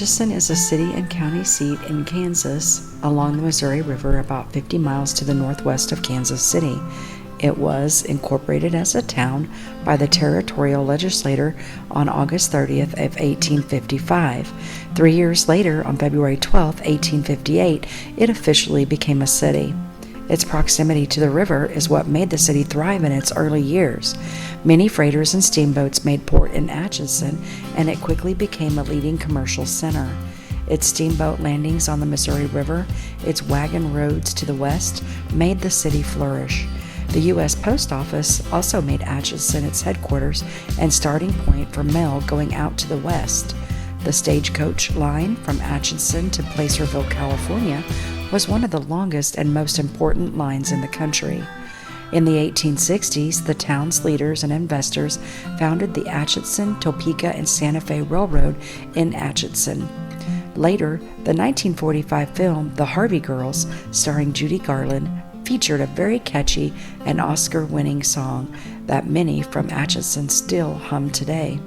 Atchison is a city and county seat in Kansas along the Missouri River about 50 miles to the northwest of Kansas City. It was incorporated as a town by the territorial legislature on August 30th of 1855. 3 years later, on February 12, 1858, it officially became a city. Its proximity to the river is what made the city thrive in its early years. Many freighters and steamboats made port in Atchison, and it quickly became a leading commercial center. Its steamboat landings on the Missouri River, its wagon roads to the west, made the city flourish. The U.S. Post Office also made Atchison its headquarters and starting point for mail going out to the west. The stagecoach line from Atchison to Placerville, California, was one of the longest and most important lines in the country. In the 1860s, the town's leaders and investors founded the Atchison, Topeka, and Santa Fe Railroad in Atchison. Later, the 1945 film The Harvey Girls, starring Judy Garland, featured a very catchy and Oscar-winning song that many from Atchison still hum today.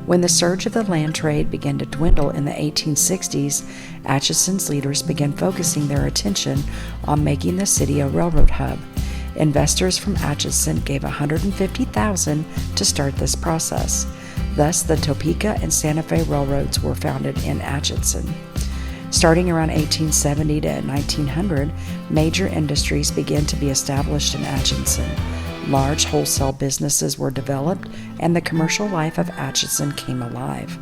When the surge of the land trade began to dwindle in the 1860s, Atchison's leaders began focusing their attention on making the city a railroad hub. Investors from Atchison gave $150,000 to start this process. Thus, the Topeka and Santa Fe railroads were founded in Atchison. Starting around 1870 to 1900, major industries began to be established in Atchison. Large wholesale businesses were developed, and the commercial life of Atchison came alive.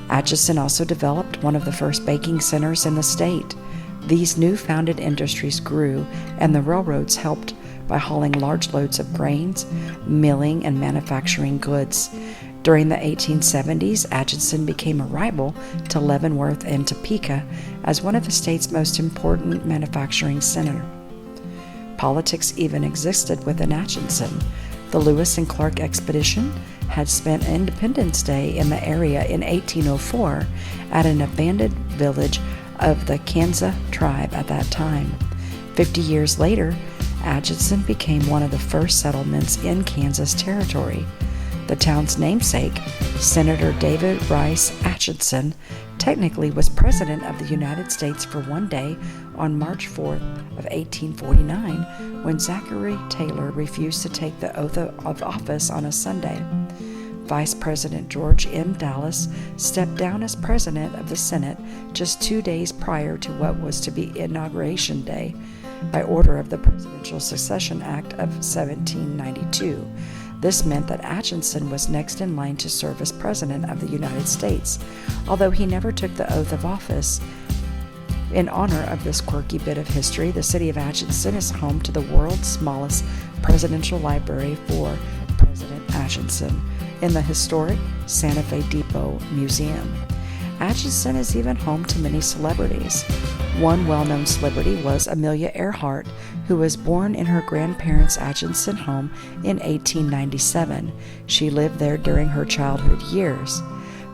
Atchison also developed one of the first baking centers in the state. These new-founded industries grew, and the railroads helped by hauling large loads of grains, milling, and manufacturing goods. During the 1870s, Atchison became a rival to Leavenworth and Topeka as one of the state's most important manufacturing centers. Politics even existed within Atchison. The Lewis and Clark expedition had spent Independence Day in the area in 1804 at an abandoned village of the Kansa tribe at that time. 50 years later, Atchison became one of the first settlements in Kansas Territory. The town's namesake, Senator David Rice Atchison, technically was President of the United States for one day on March 4th of 1849, when Zachary Taylor refused to take the oath of office on a Sunday. Vice President George M. Dallas stepped down as President of the Senate just 2 days prior to what was to be Inauguration Day by order of the Presidential Succession Act of 1792. This meant that Atchison was next in line to serve as President of the United States, although he never took the oath of office. In honor of this quirky bit of history, the city of Atchison is home to the world's smallest presidential library for President Atchison in the historic Santa Fe Depot Museum. Atchison is even home to many celebrities. One well-known celebrity was Amelia Earhart, who was born in her grandparents' Atchison home in 1897. She lived there during her childhood years.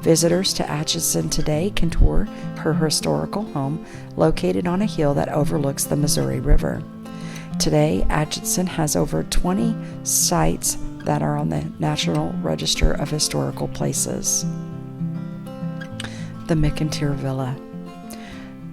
Visitors to Atchison today can tour her historical home located on a hill that overlooks the Missouri River. Today, Atchison has over 20 sites that are on the National Register of Historical Places. The McInteer Villa.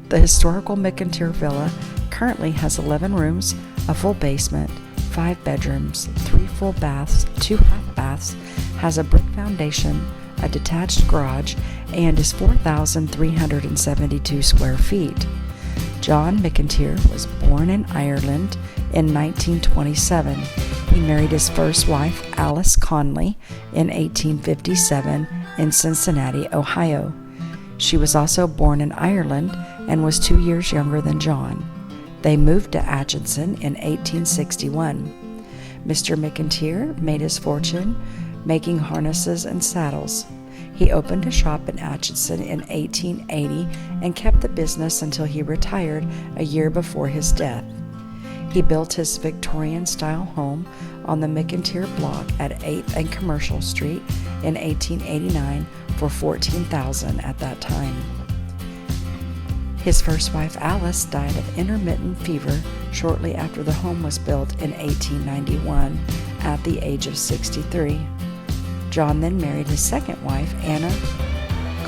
The historical McInteer Villa currently has 11 rooms, a full basement, 5 bedrooms, 3 full baths, 2 half baths, has a brick foundation, a detached garage, and is 4,372 square feet. John McInteer was born in Ireland in 1927. He married his first wife, Alice Conley, in 1857 in Cincinnati, Ohio. She was also born in Ireland and was 2 years younger than John. They moved to Atchison in 1861. Mr. McInteer made his fortune making harnesses and saddles. He opened a shop in Atchison in 1880 and kept the business until he retired a year before his death. He built his Victorian-style home on the McInteer block at 8th and Commercial Street in 1889 for $14,000 at that time. His first wife, Alice, died of intermittent fever shortly after the home was built in 1891 at the age of 63. John then married his second wife, Anna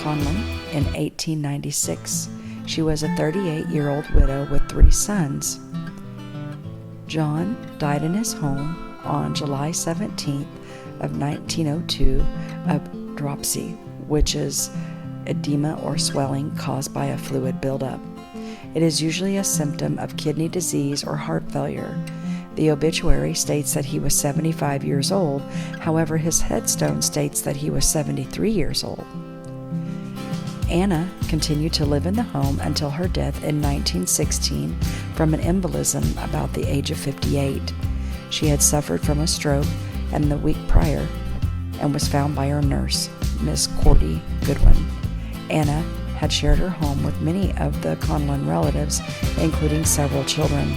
Conlon, in 1896. She was a 38-year-old widow with 3 sons. John died in his home on July 17th of 1902 of dropsy, which is edema or swelling caused by a fluid buildup. It is usually a symptom of kidney disease or heart failure. The obituary states that he was 75 years old. However, his headstone states that he was 73 years old. Anna continued to live in the home until her death in 1916 from an embolism about the age of 58. She had suffered from a stroke and the week prior and was found by her nurse, Miss Cordy Goodwin. Anna had shared her home with many of the Conlon relatives, including several children.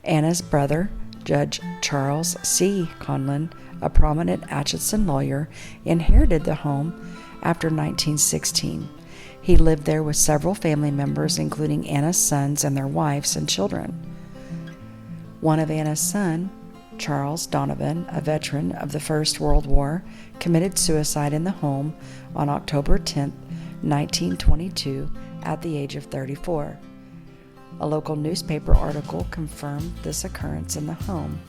Anna's brother, Judge Charles C. Conlon, a prominent Atchison lawyer, inherited the home after 1916. He lived there with several family members, including Anna's sons and their wives and children. One of Anna's sons, Charles Donovan, a veteran of the First World War, committed suicide in the home on October 10, 1922, at the age of 34. A local newspaper article confirmed this occurrence in the home.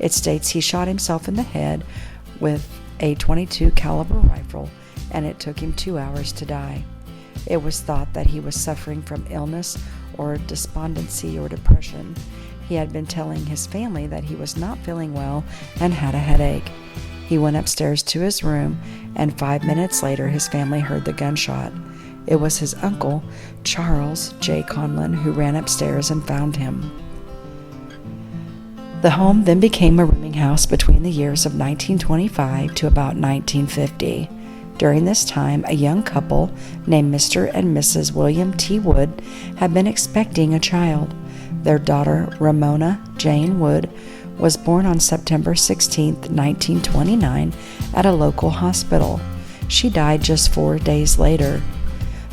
It states he shot himself in the head with a .22 caliber rifle, and it took him 2 hours to die. It was thought that he was suffering from illness or despondency or depression. He had been telling his family that he was not feeling well and had a headache. He went upstairs to his room, and 5 minutes later his family heard the gunshot. It was his uncle, Charles J. Conlon, who ran upstairs and found him. The home then became a rooming house between the years of 1925 to about 1950. During this time, a young couple named Mr. and Mrs. William T. Wood had been expecting a child. Their daughter, Ramona Jane Wood, was born on September 16, 1929, at a local hospital. She died just 4 days later.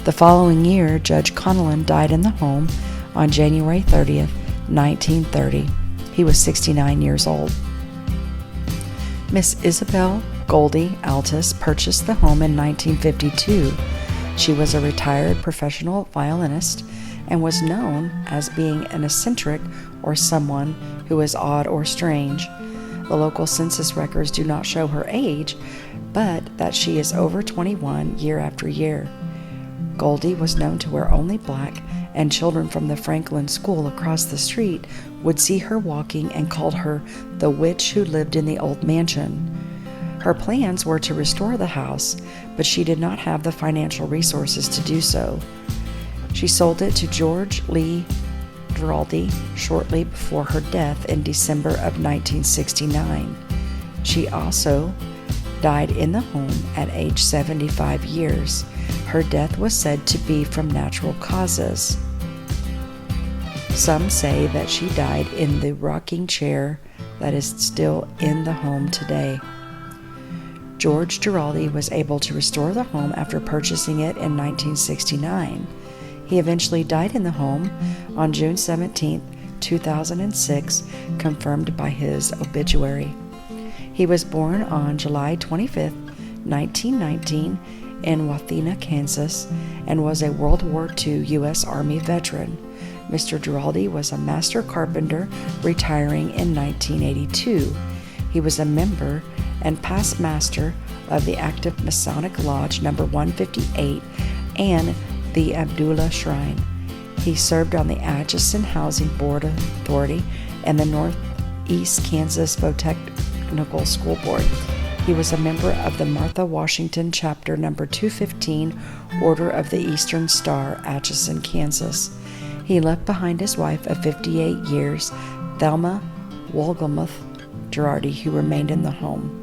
The following year, Judge Conlon died in the home on January 30, 1930. He was 69 years old. Miss Isabel Goldie Altus purchased the home in 1952. She was a retired professional violinist and was known as being an eccentric or someone who is odd or strange. The local census records do not show her age, but that she is over 21 year after year. Goldie was known to wear only black, and children from the Franklin School across the street would see her walking and called her the witch who lived in the old mansion. Her plans were to restore the house, but she did not have the financial resources to do so. She sold it to George Lee Giraldi shortly before her death in December of 1969. She also died in the home at age 75 years. Her death was said to be from natural causes. Some say that she died in the rocking chair that is still in the home today. George Giraldi was able to restore the home after purchasing it in 1969. He eventually died in the home on June 17, 2006, confirmed by his obituary. He was born on July 25, 1919, in Wathena, Kansas, and was a World War II U.S. Army veteran. Mr. Giraldi was a master carpenter, retiring in 1982. He was a member and past master of the active Masonic Lodge No. 158 and the Abdullah Shrine. He served on the Atchison Housing Board Authority and the Northeast Kansas Botanical School Board. He was a member of the Martha Washington Chapter No. 215 Order of the Eastern Star, Atchison, Kansas. He left behind his wife of 58 years, Thelma Wolgamuth Girardi, who remained in the home.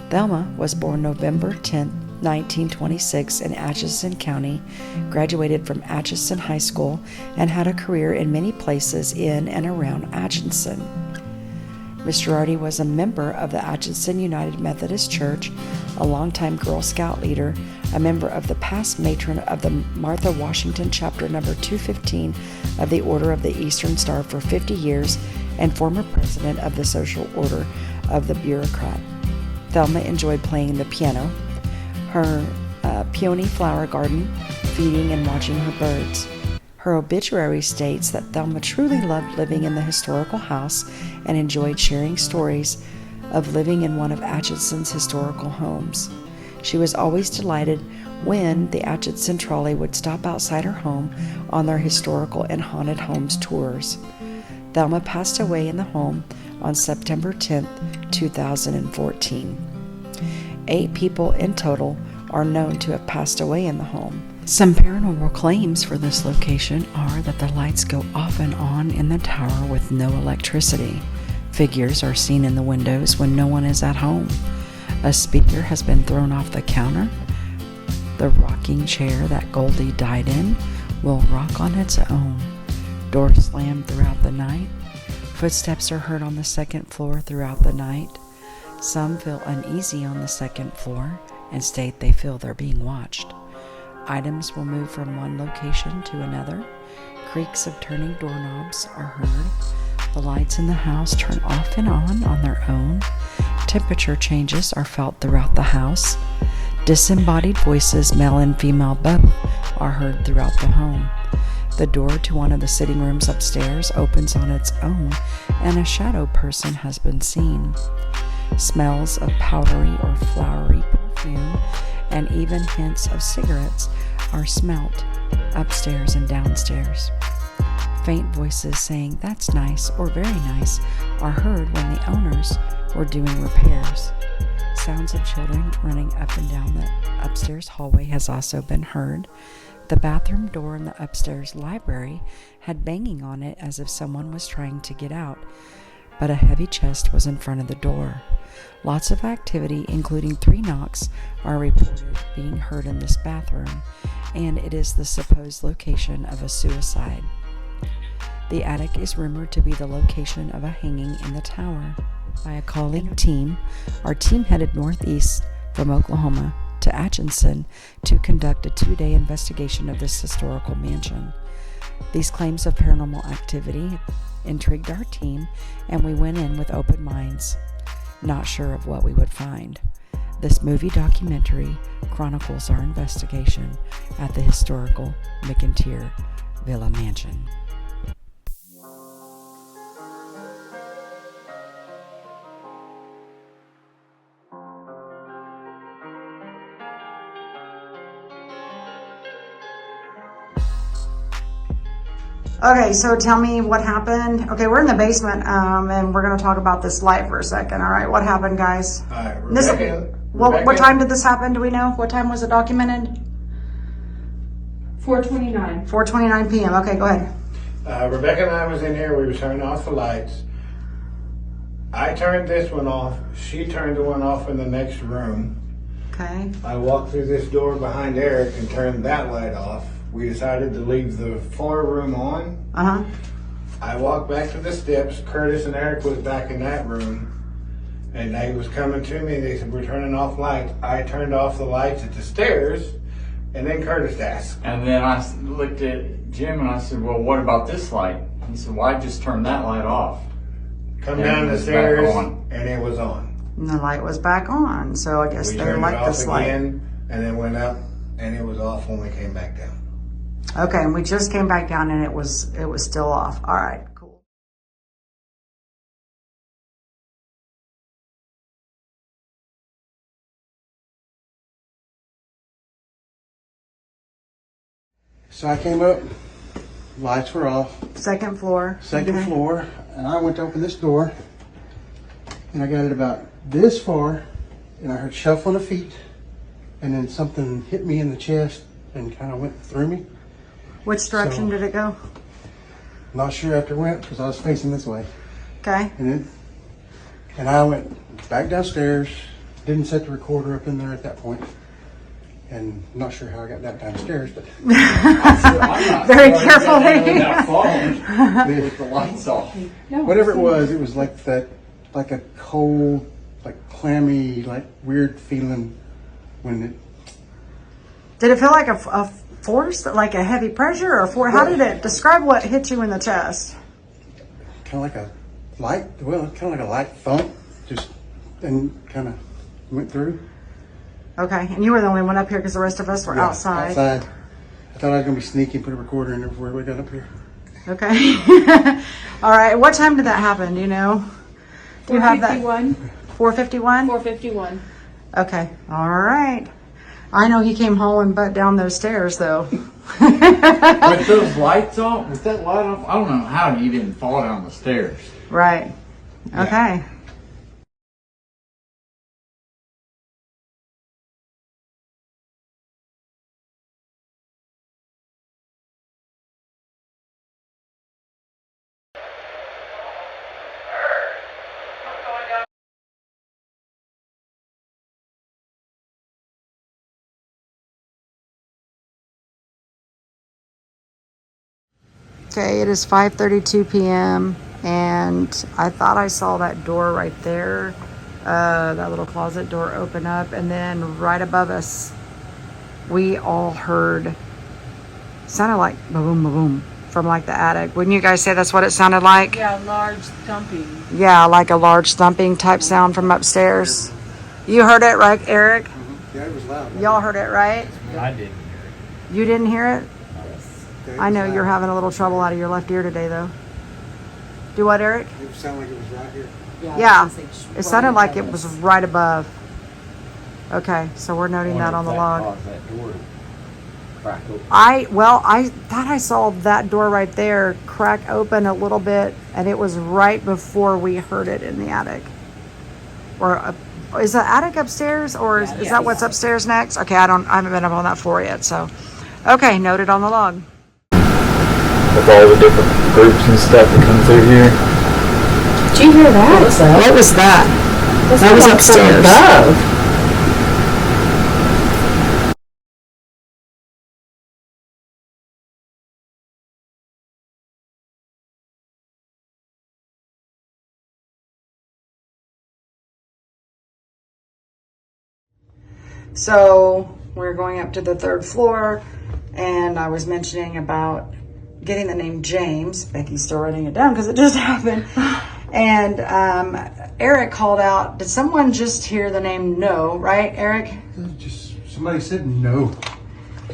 Thelma was born November 10, 1926 in Atchison County, graduated from Atchison High School, and had a career in many places in and around Atchison. Miss Girardi was a member of the Atchison United Methodist Church, a longtime Girl Scout leader, a member of the past matron of the Martha Washington Chapter No. 215 of the Order of the Eastern Star for 50 years, and former president of the Social Order of the Bureaucrat. Thelma enjoyed playing the piano. Her a peony flower garden, feeding and watching her birds. Her obituary states that Thelma truly loved living in the historical house and enjoyed sharing stories of living in one of Atchison's historical homes. She was always delighted when the Atchison trolley would stop outside her home on their historical and haunted homes tours. Thelma passed away in the home on September 10, 2014. 8 people in total are known to have passed away in the home. Some paranormal claims for this location are that the lights go off and on in the tower with no electricity. Figures are seen in the windows when no one is at home. A speaker has been thrown off the counter. The rocking chair that Goldie died in will rock on its own. Doors slam throughout the night. Footsteps are heard on the second floor throughout the night. Some feel uneasy on the second floor and state they feel they're being watched. Items will move from one location to another. Creaks of turning doorknobs are heard. The lights in the house turn off and on their own. Temperature changes are felt throughout the house. Disembodied voices, male and female both, are heard throughout the home. The door to one of the sitting rooms upstairs opens on its own, and a shadow person has been seen. Smells of powdery or flowery perfume and even hints of cigarettes are smelt upstairs and downstairs. Faint voices saying "that's nice" or "very nice" are heard when the owners were doing repairs. Sounds of children running up and down the upstairs hallway has also been heard. The bathroom door in the upstairs library had banging on it as if someone was trying to get out, but a heavy chest was in front of the door. Lots of activity, including 3 knocks, are reported being heard in this bathroom, and it is the supposed location of a suicide. The attic is rumored to be the location of a hanging in the tower. By a colleague team, our team headed northeast from Oklahoma to Atchison to conduct a 2-day investigation of this historical mansion. These claims of paranormal activity intrigued our team, and we went in with open minds, not sure of what we would find. This movie documentary chronicles our investigation at the historical McInteer Villa Mansion. Okay, so tell me what happened. Okay, we're in the basement, and we're going to talk about this light for a second. All right, what happened, guys? All right, Rebecca. What time did this happen? Do we know? What time was it documented? 4:29. 4:29 p.m. Okay, go ahead. Rebecca and I was in here. We were turning off the lights. I turned this one off. She turned the one off in the next room. Okay. I walked through this door behind Eric and turned that light off. We decided to leave the floor room on. Uh-huh. I walked back to the steps. Curtis and Eric was back in that room. And they was coming to me. They said, "We're turning off lights." I turned off the lights at the stairs. And then Curtis asked. And then I looked at Jim and I said, "Well, what about this light?" He said, "Well, I just turned that light off." Come And down the it's back stairs on. and it was on. And the light was back on, so I guess We they turned it like off this light. again and then went up and it was off when we came back down. Okay, and we just came back down and it was still off. All right, cool. So I came up, lights were off, Second floor. second Okay. floor, and I went to open this door, and I got it about this far, and I heard shuffling of feet, and then something hit me in the chest and kind of went through me. Which direction So- did it go? Not sure after it went because I was facing this way, Okay. and I went back downstairs. Didn't set the recorder up in there at that point, and not sure how I got that downstairs, but Very carefully. That phone with the lights off. whatever it was like that, like a cold, like clammy, like weird feeling when it. Did it feel like a force, like a heavy pressure, or how did it describe what hit you in the chest? Kind of like a light, kind of like a light thump, just and kind of went through. Okay, and you were the only one up here because the rest of us were outside. Outside. I thought I was gonna be sneaky and put a recorder in there before we got up here. Okay. All right. What time did that happen? Do you know? Do you have that? 4:51. 4:51. Okay. All right. I know he came hauling butt down those stairs though. With those lights off, with that light off, I don't know how you didn't fall down the stairs. Right. Okay. Okay, it is 5:32 p.m. and I thought I saw that door right there, that little closet door open up, and then right above us, we all heard, sounded like boom, boom, boom from like the attic. Wouldn't you guys say that's what it sounded like? Yeah, large thumping. Yeah, like a large thumping type sound from upstairs. You heard it, right, Eric? Yeah, it was loud. Y'all heard it, right? I didn't. You didn't hear it? Yeah, it I was know loud. you're having a little trouble out of your left ear today, though. Do what, Eric? It sounded like it was right here. Yeah, it sounded like it was right above. Okay, so we're noting that on the log. I thought I saw that door right there crack open a little bit, and it was right before we heard it in the attic. Or is the attic upstairs, or is that what's upstairs next? Okay, I haven't been up on that floor yet, so. Okay, noted on the log. With all the different groups and stuff that come through here. Did you hear that? What was that? That was upstairs. So we're going up to the third floor, and I was mentioning about getting the name James. Becky's still writing it down because it just happened. And Eric called out, did someone just hear the name No, right, Eric? Just somebody said no.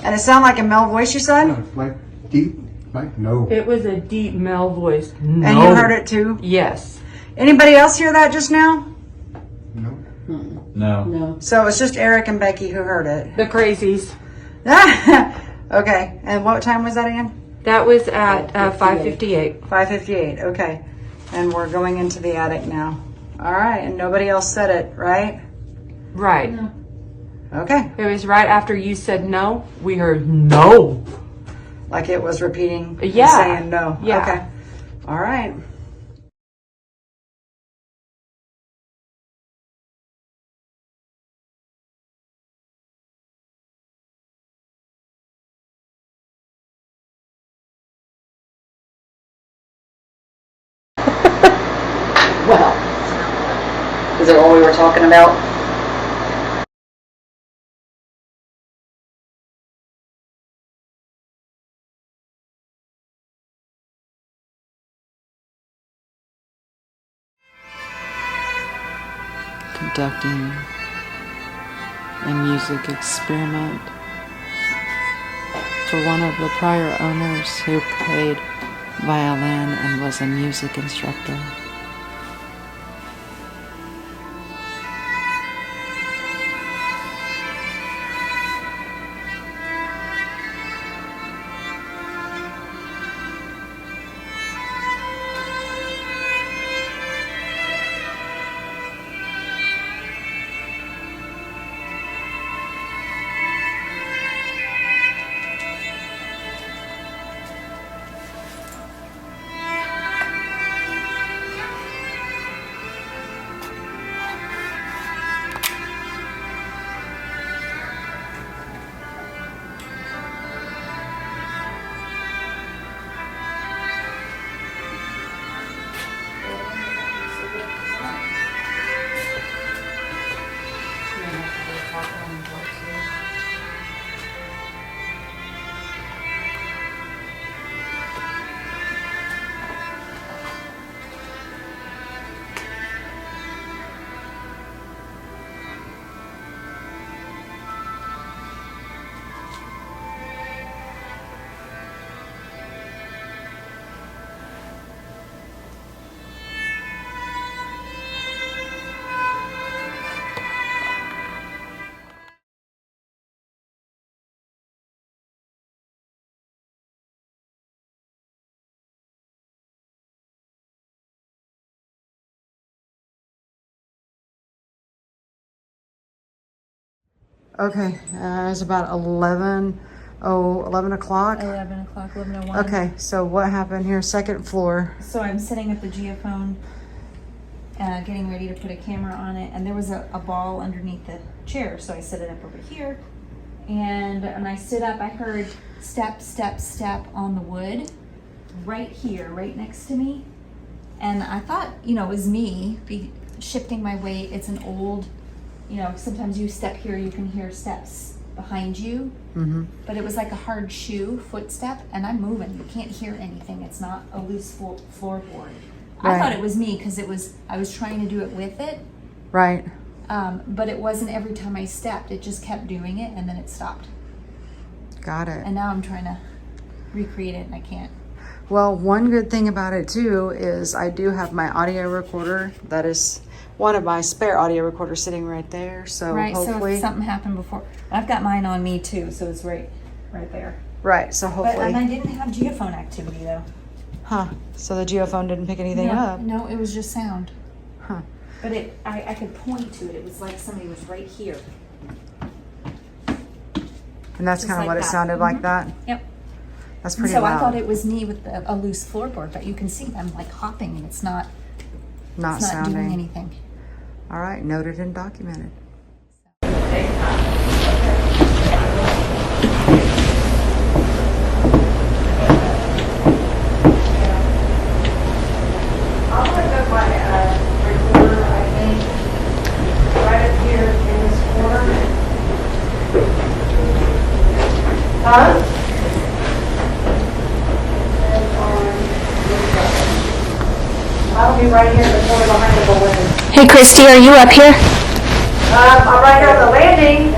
And it sounded like a male voice, you said? No, like deep, like no. It was a deep male voice. No. And you heard it too? Yes. Anybody else hear that just now? No. No. So it's just Eric and Becky who heard it. The crazies. Okay, and what time was that again? That was at 5:58. 5:58, okay. And we're going into the attic now. All right, and nobody else said it, right? Right. Okay, It was right after you said no. We heard no. like it was repeating, and Yeah. saying no. Yeah. Okay, all right. Well, is it what we were talking about? Conducting a music experiment for one of the prior owners who played violin and was a music instructor. Okay, it's about 11 o'clock. 11 o'clock, 11:01. Okay, so what happened here? Second floor. So I'm setting up the geophone, getting ready to put a camera on it, and there was a ball underneath the chair, so I set it up over here. And when I stood up, I heard step, step, step on the wood right here, right next to me. And I thought, it was me shifting my weight. It's an old, sometimes you step here, you can hear steps behind you. Mm-hmm. But it was like a hard shoe footstep, and I'm moving. You can't hear anything. It's not a loose floorboard. I Right. thought it was me because I was trying to do it with it. Right. But it wasn't every time I stepped. It just kept doing it, and then it stopped. Got it. And now I'm trying to recreate it, and I can't. Well, one good thing about it too is I do have my audio recorder. That is one of my spare audio recorders sitting right there. So Right, so hopefully, if something happened before. I've got mine on me too, so it's right there. right. So But hopefully, and I didn't have geophone activity though. huh? So the geophone didn't pick anything up. No, it was just sound. Huh? But I could point to it. It was like somebody was right here. And that's Just kind of like what it that. sounded like. That. Yep. That's And pretty so loud. I thought it was me with a loose floorboard, but you can see them like hopping, and it's not doing sounding. anything. All right, noted and documented. I'm gonna go by recorder, I think, right up here in this corner. Huh? I'll be right here in the corner behind the balloon. Hey, Christy, are you up here? I'm right here on the landing.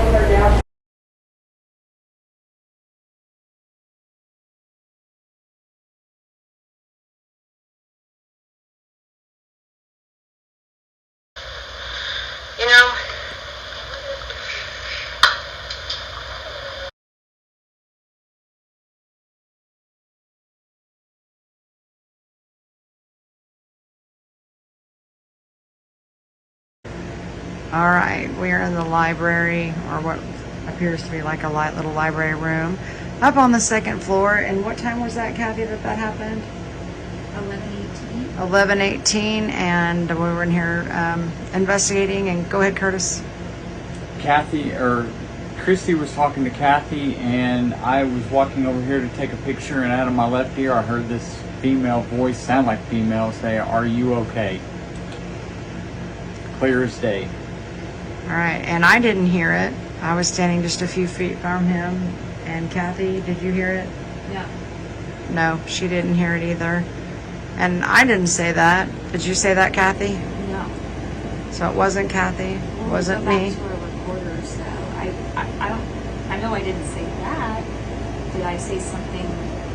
You know, all right, we are in the library, or what appears to be like a light little library room, up on the second floor. And what time was that, Kathy, that happened? 11:18. 11:18, and we were in here investigating. And go ahead, Curtis. Christy was talking to Kathy, and I was walking over here to take a picture, and out of my left ear I heard this female voice, sound like female, say, "Are you okay?" Clear as day. All right, and I didn't hear it. I was standing just a few feet from him. And Kathy, did you hear it? Yeah. No, she didn't hear it either. And I didn't say that. Did you say that, Kathy? No. So it wasn't Kathy. It wasn't me. Go back to our recorders, though. I don't. I know I didn't say that. Did I say something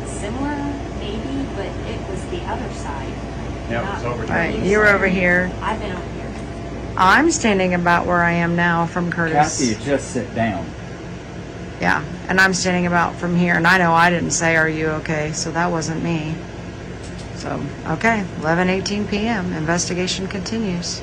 similar? Maybe, but it was the other side. Yeah, it was over All here. right, you were over here. I've been over here. I'm standing about where I am now from Curtis. Kathy had just sit down. Yeah, and I'm standing about from here. And I know I didn't say, "Are you okay?" So that wasn't me. So, okay, 11:18 p.m. Investigation continues.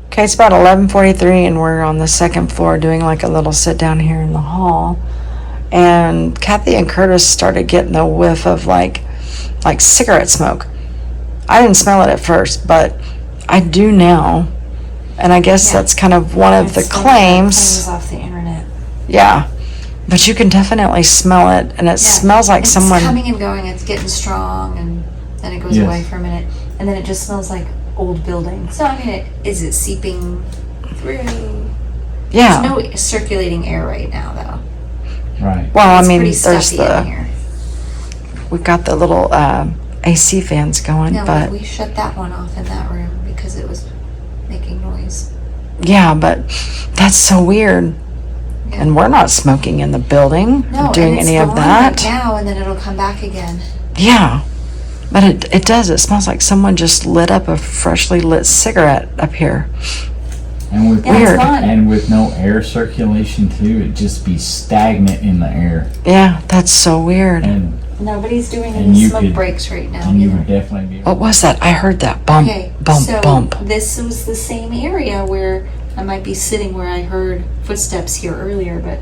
Okay, it's about 11:43, and we're on the second floor doing like a little sit down here in the hall. And Kathy and Curtis started getting the whiff of like cigarette smoke. I didn't smell it at first, but I do now. And I guess that's kind of one of the claims. Off the internet. Yeah. But you can definitely smell it, and it smells like it's someone. coming and going. It's getting strong, and then it goes Yes. away for a minute, and then it just smells like old building. So I mean, is it seeping through? Yeah. There's no circulating air right now, though. Right. Well, I It's mean, pretty there's stuffy in the. here. We've got the little AC fans going, No, but we shut that one off in that room because it was making noise. yeah, but that's so weird. Yeah. And we're not smoking in the building, No, doing and it's any of gone that. right now, and then it'll come back again. Yeah, but it does. It smells like someone just lit up a freshly lit cigarette up here. And with Yeah, it's Weird. gone. and with no air circulation too, it'd just be stagnant in the air. Yeah, that's so weird. And Nobody's doing And any you smoke could- breaks right now. and you either. would definitely be. What was that? I heard that bump, Okay, bump, so bump. this was the same area where I might be sitting where I heard footsteps here earlier, but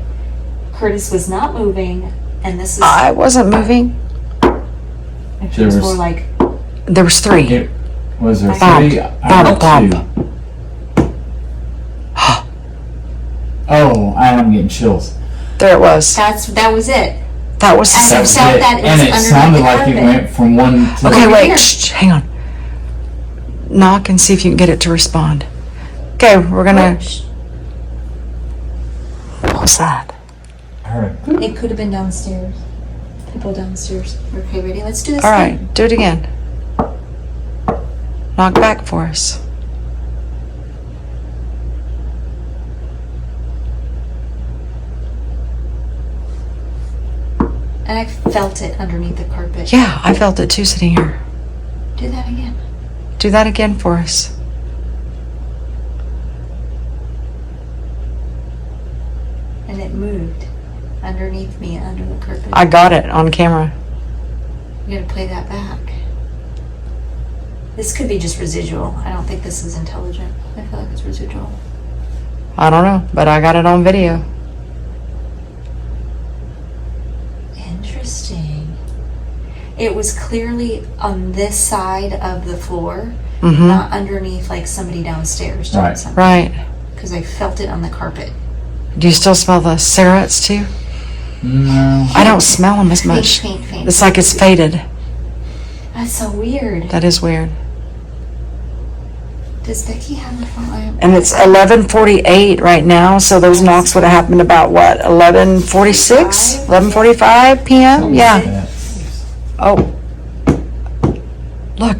Curtis was not moving, and this is I wasn't moving. it There was was- more like There was three. It, was there Bump, three? I bump, heard bump. two. Oh, I'm getting chills. There it was. that was it. That was the And same. it sounded that it and was it underneath sounded the like it carpet. went from one to Okay, Over wait. here. Shh, hang on. Knock and see if you can get it to respond. Okay, we're gonna. Shh. What was that? I heard a It could have been downstairs. People downstairs. Okay, ready? Let's do this. All again. right, do it again. Knock back for us. And I felt it underneath the carpet. Yeah, I felt it too sitting here. Do that again. Do that again for us. And it moved underneath me, under the carpet. I got it on camera. You gotta play that back. This could be just residual. I don't think this is intelligent. I feel like it's residual. I don't know, but I got it on video. Interesting. It was clearly on this side of the floor, Mm-hmm. not underneath like somebody downstairs doing Right. something. Right. Because I felt it on the carpet. Do you still smell the cigarettes too? no. I don't smell them as much. Faint. It's like it's faded. That's so weird. That is weird. Does Becky have her phone? And it's 11:48 right now, so those knocks would have happened about what? 11:46, 11:45 p.m. Yeah. Oh, look,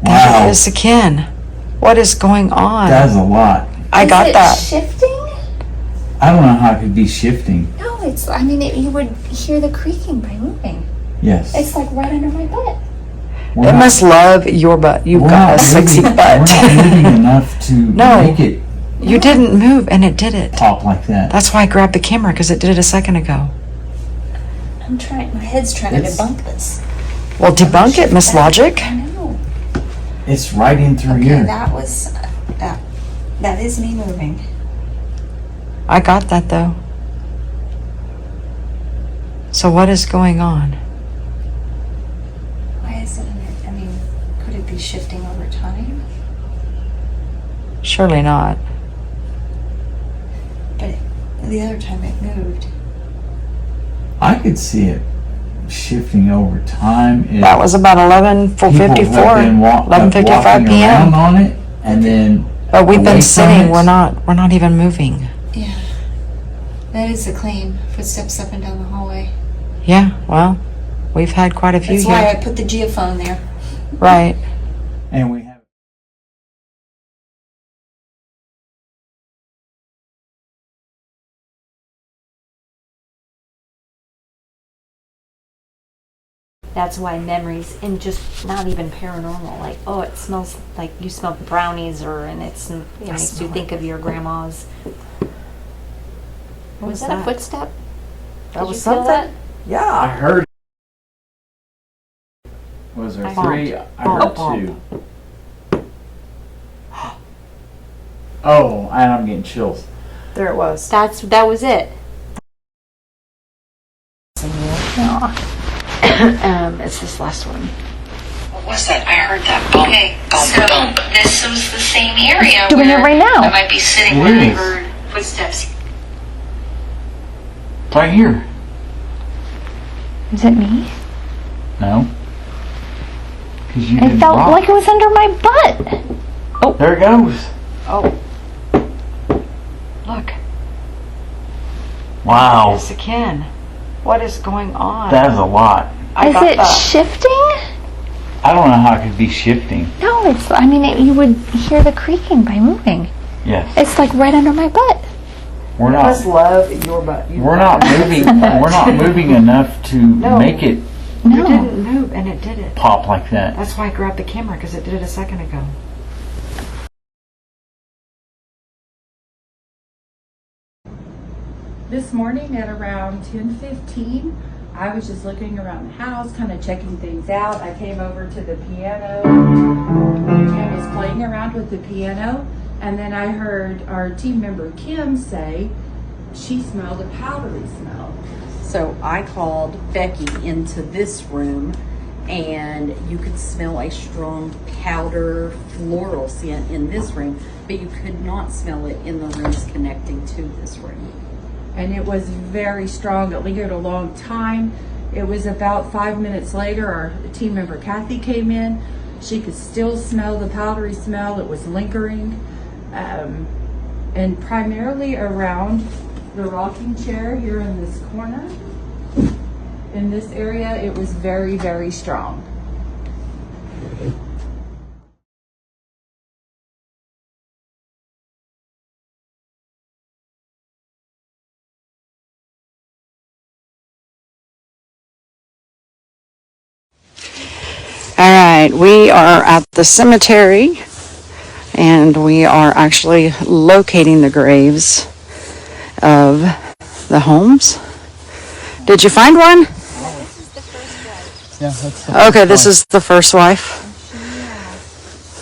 that Wow. is again. What is going on? That's a lot. I got it that. Shifting? I don't know how it could be shifting. No, it's. I mean, you would hear the creaking by moving. Yes. It's like right under my butt. We're It not- must love your butt. You've we're got not a sexy moving- butt. We're not moving enough to No. make it You didn't move, and it did it. pop like that. That's why I grabbed the camera, because it did it a second ago. I'm trying. My head's trying It's- to debunk this. Well, debunk it, Miss Logic. I know. It's right in through Okay, here. that was. That is me moving. I got that though. So what is going on? Why is it? I mean, could it be shifting over time? Surely not. But the other time it moved. I could see it shifting over time. If That was about 11:54, people have been 11:55 walking around p.m. on it, and then But we've away been from sitting. it. We're not even moving. Yeah. That is the claim. Footsteps up and down the hallway. Yeah. Well, we've had quite a few That's why here. I put the geophone there. Right. and we have. That's why memories, and just not even paranormal, like, oh, it smells like you smelled brownies, or, and it makes you think of your grandma's. Was that a that? footstep? That Did was you feel something. I Yeah. heard. Was there I three? bumped. I heard Bump. two. Oh, and I'm getting chills. There it was. That was it. It's this last one. What was that? I heard that bump. Okay, bump, so bump. this was the same area Doing it where right now. I might be sitting It where I is. heard footsteps. Right here. Is it me? No. Because you It didn't felt rock. like it was under my butt. There it goes. Oh. Look. Wow. Yes, again. What is going on? That is a lot. I Is got it that. shifting? I don't know how it could be shifting. No, it's. I mean, you would hear the creaking by moving. Yes. It's like right under my butt. We're Must not. love your butt. We're not moving. We're not moving enough to No. make it You No. didn't move, and it did it. pop like that. That's why I grabbed the camera, because it did it a second ago. This morning at around 10:15, I was just looking around the house, kind of checking things out. I came over to the piano and was playing around with the piano, and then I heard our team member Kim say she smelled a powdery smell. So I called Becky into this room, and you could smell a strong powder floral scent in this room, but you could not smell it in the rooms connecting to this room. And it was very strong. It lingered a long time. It was about 5 minutes later, our team member Kathy came in. She could still smell the powdery smell. It was lingering, and primarily around the rocking chair here in this corner. In this area, it was very, very strong. All right, we are at the cemetery, and we are actually locating the graves of the homes. Did you find one? This is the first wife. Yeah, that's the Okay, this is the first wife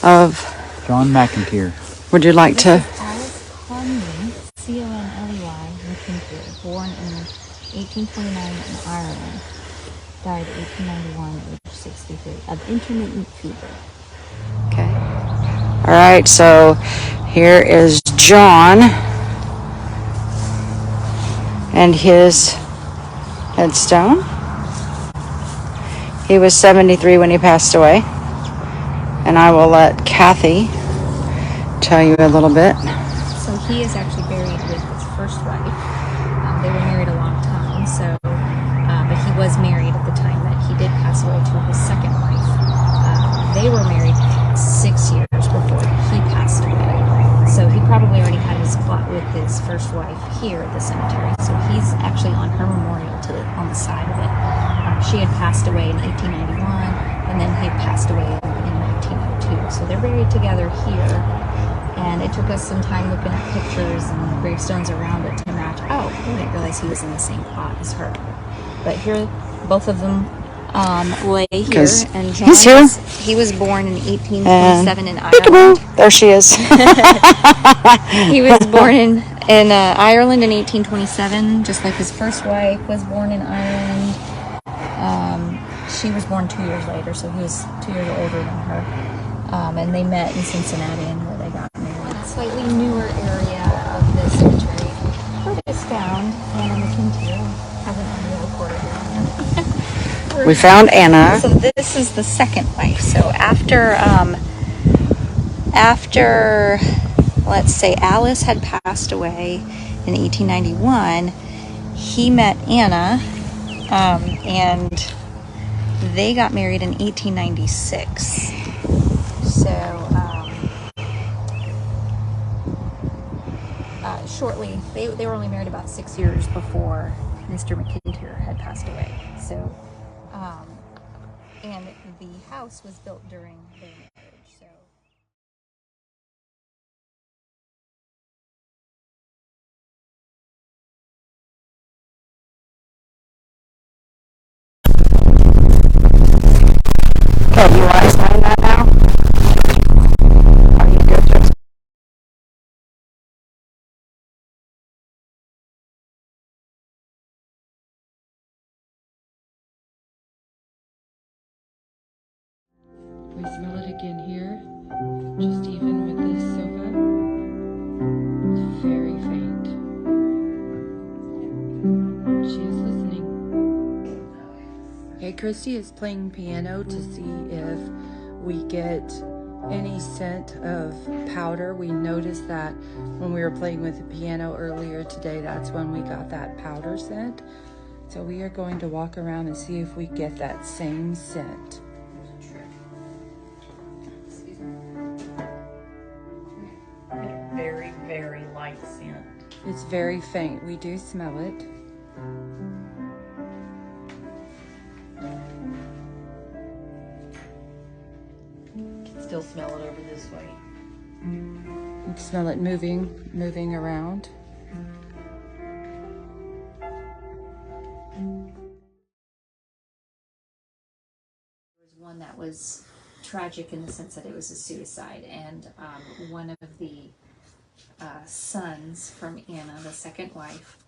of. John McInteer. Would you like to? Alice Conley, C-O-N-L-E-Y, McInteer, born in 1829 in Ireland. Died 1891, age 63, of intermittent fever. Okay. All right, so here is John and his headstone. He was 73 when he passed away. And I will let Kathy tell you a little bit. So he is actually buried with his first wife. They were married a long time, but he was married at the time that he did pass away to his second wife. They were married 6 years before he passed away. So he probably already had his spot with his first wife here at the cemetery. So he's actually on her memorial on the side of it. She had passed away in 1891, and then he had passed away in 1902. So they're buried together here. And it took us some time looking at pictures and gravestones around it to match. Oh, I didn't realize he was in the same plot as her. But here, both of them lay here. And John, he's here. He was born in 1827 in Ireland. There she is. He was born in Ireland in 1827, just like his first wife was born in Ireland. She was born 2 years later, so he was 2 years older than her. And they met in Cincinnati, and where they got married. Slightly newer area of the cemetery. Furthest found Anna McInteer. Hasn't been recorded here. We found Anna. So this is the second wife. So after let's say Alice had passed away in 1891, he met Anna, and they got married in 1896. So shortly, they were only married about 6 years before Mr. McInteer had passed away. So, and the house was built during their marriage. So. Okay, you want to sign that now? Are you good? We smell it again here, just even with this sofa. It's very faint. She is listening. Okay, Christy is playing piano to see if we get any scent of powder. We noticed that when we were playing with the piano earlier today, that's when we got that powder scent. So we are going to walk around and see if we get that same scent. Very, very light scent. It's very faint. We do smell it. You can still smell it over this way. You can smell it moving around. one that was tragic in the sense that it was a suicide, and one of the sons from Anna, the second wife,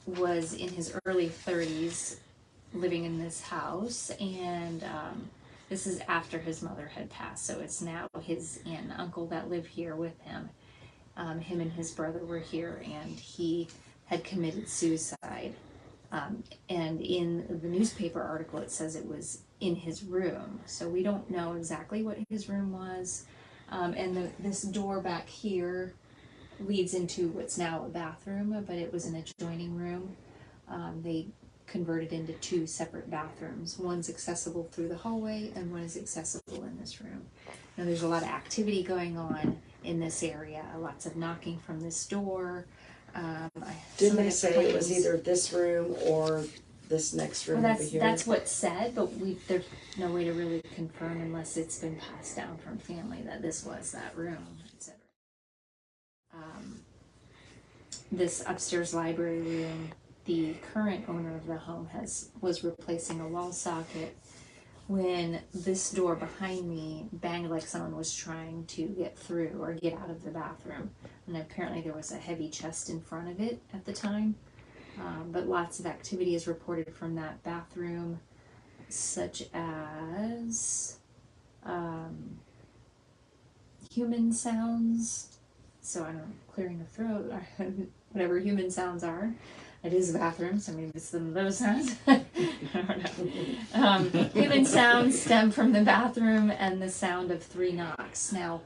was in his early 30s living in this house, and this is after his mother had passed, so it's now his aunt and uncle that live here with him. Him and his brother were here, and he had committed suicide. And in the newspaper article, it says it was in his room. So we don't know exactly what his room was. And this door back here leads into what's now a bathroom, but it was an adjoining room. They converted into 2 separate bathrooms. One's accessible through the hallway, and one is accessible in this room. Now there's a lot of activity going on in this area, lots of knocking from this door. Didn't they say it was either this room or this next room over here? That's what's said, but there's no way to really confirm unless it's been passed down from family that this was that room, etc. This upstairs library room, the current owner of the home was replacing a wall socket when this door behind me banged like someone was trying to get through or get out of the bathroom. And apparently there was a heavy chest in front of it at the time. But lots of activity is reported from that bathroom, such as human sounds. So I don't know, clearing the throat, or whatever human sounds are. It is a bathroom, so maybe it's some of those sounds. I don't know. Human sounds stem from the bathroom and the sound of 3 knocks. Now,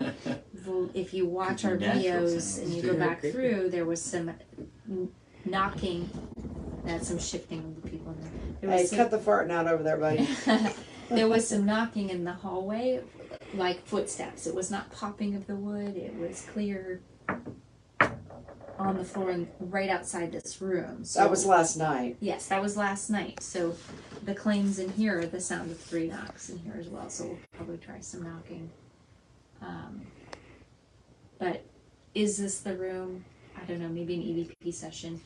if you watch our videos and you go back through, there was some knocking, and some shifting of the people in there. Hey, cut the farting out over there, buddy. There was some knocking in the hallway, like footsteps. It was not popping of the wood. It was clear on the floor and right outside this room. So, that was last night. Yes, that was last night. So the claims in here are the sound of 3 knocks in here as well. So we'll probably try some knocking. But is this the room? I don't know. Maybe an EVP session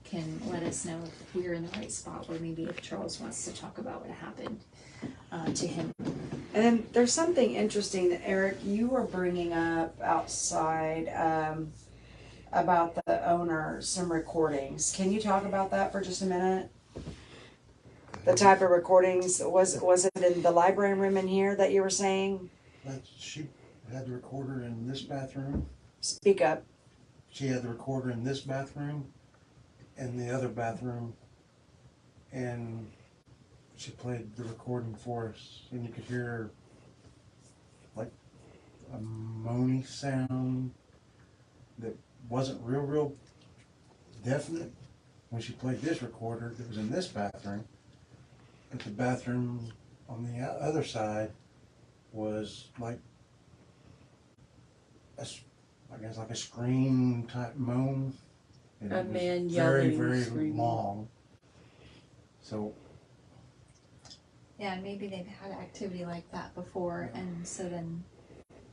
can let us know if we're in the right spot, or maybe if Charles wants to talk about what happened to him. And then there's something interesting that Eric, you were bringing up outside about the owner, some recordings. Can you talk about that for just a minute? The type of recordings, was it in the library room in here that you were saying? She had the recorder in this bathroom. Speak up. She had the recorder in this bathroom and the other bathroom, and she played the recording for us, and you could hear like a moany sound that wasn't real definite when she played this recorder that was in this bathroom. But the bathroom on the other side was like I guess like a scream type moan. And A it was man very, yelling, very screaming. long. So Yeah, and maybe they've had activity like that before, and so then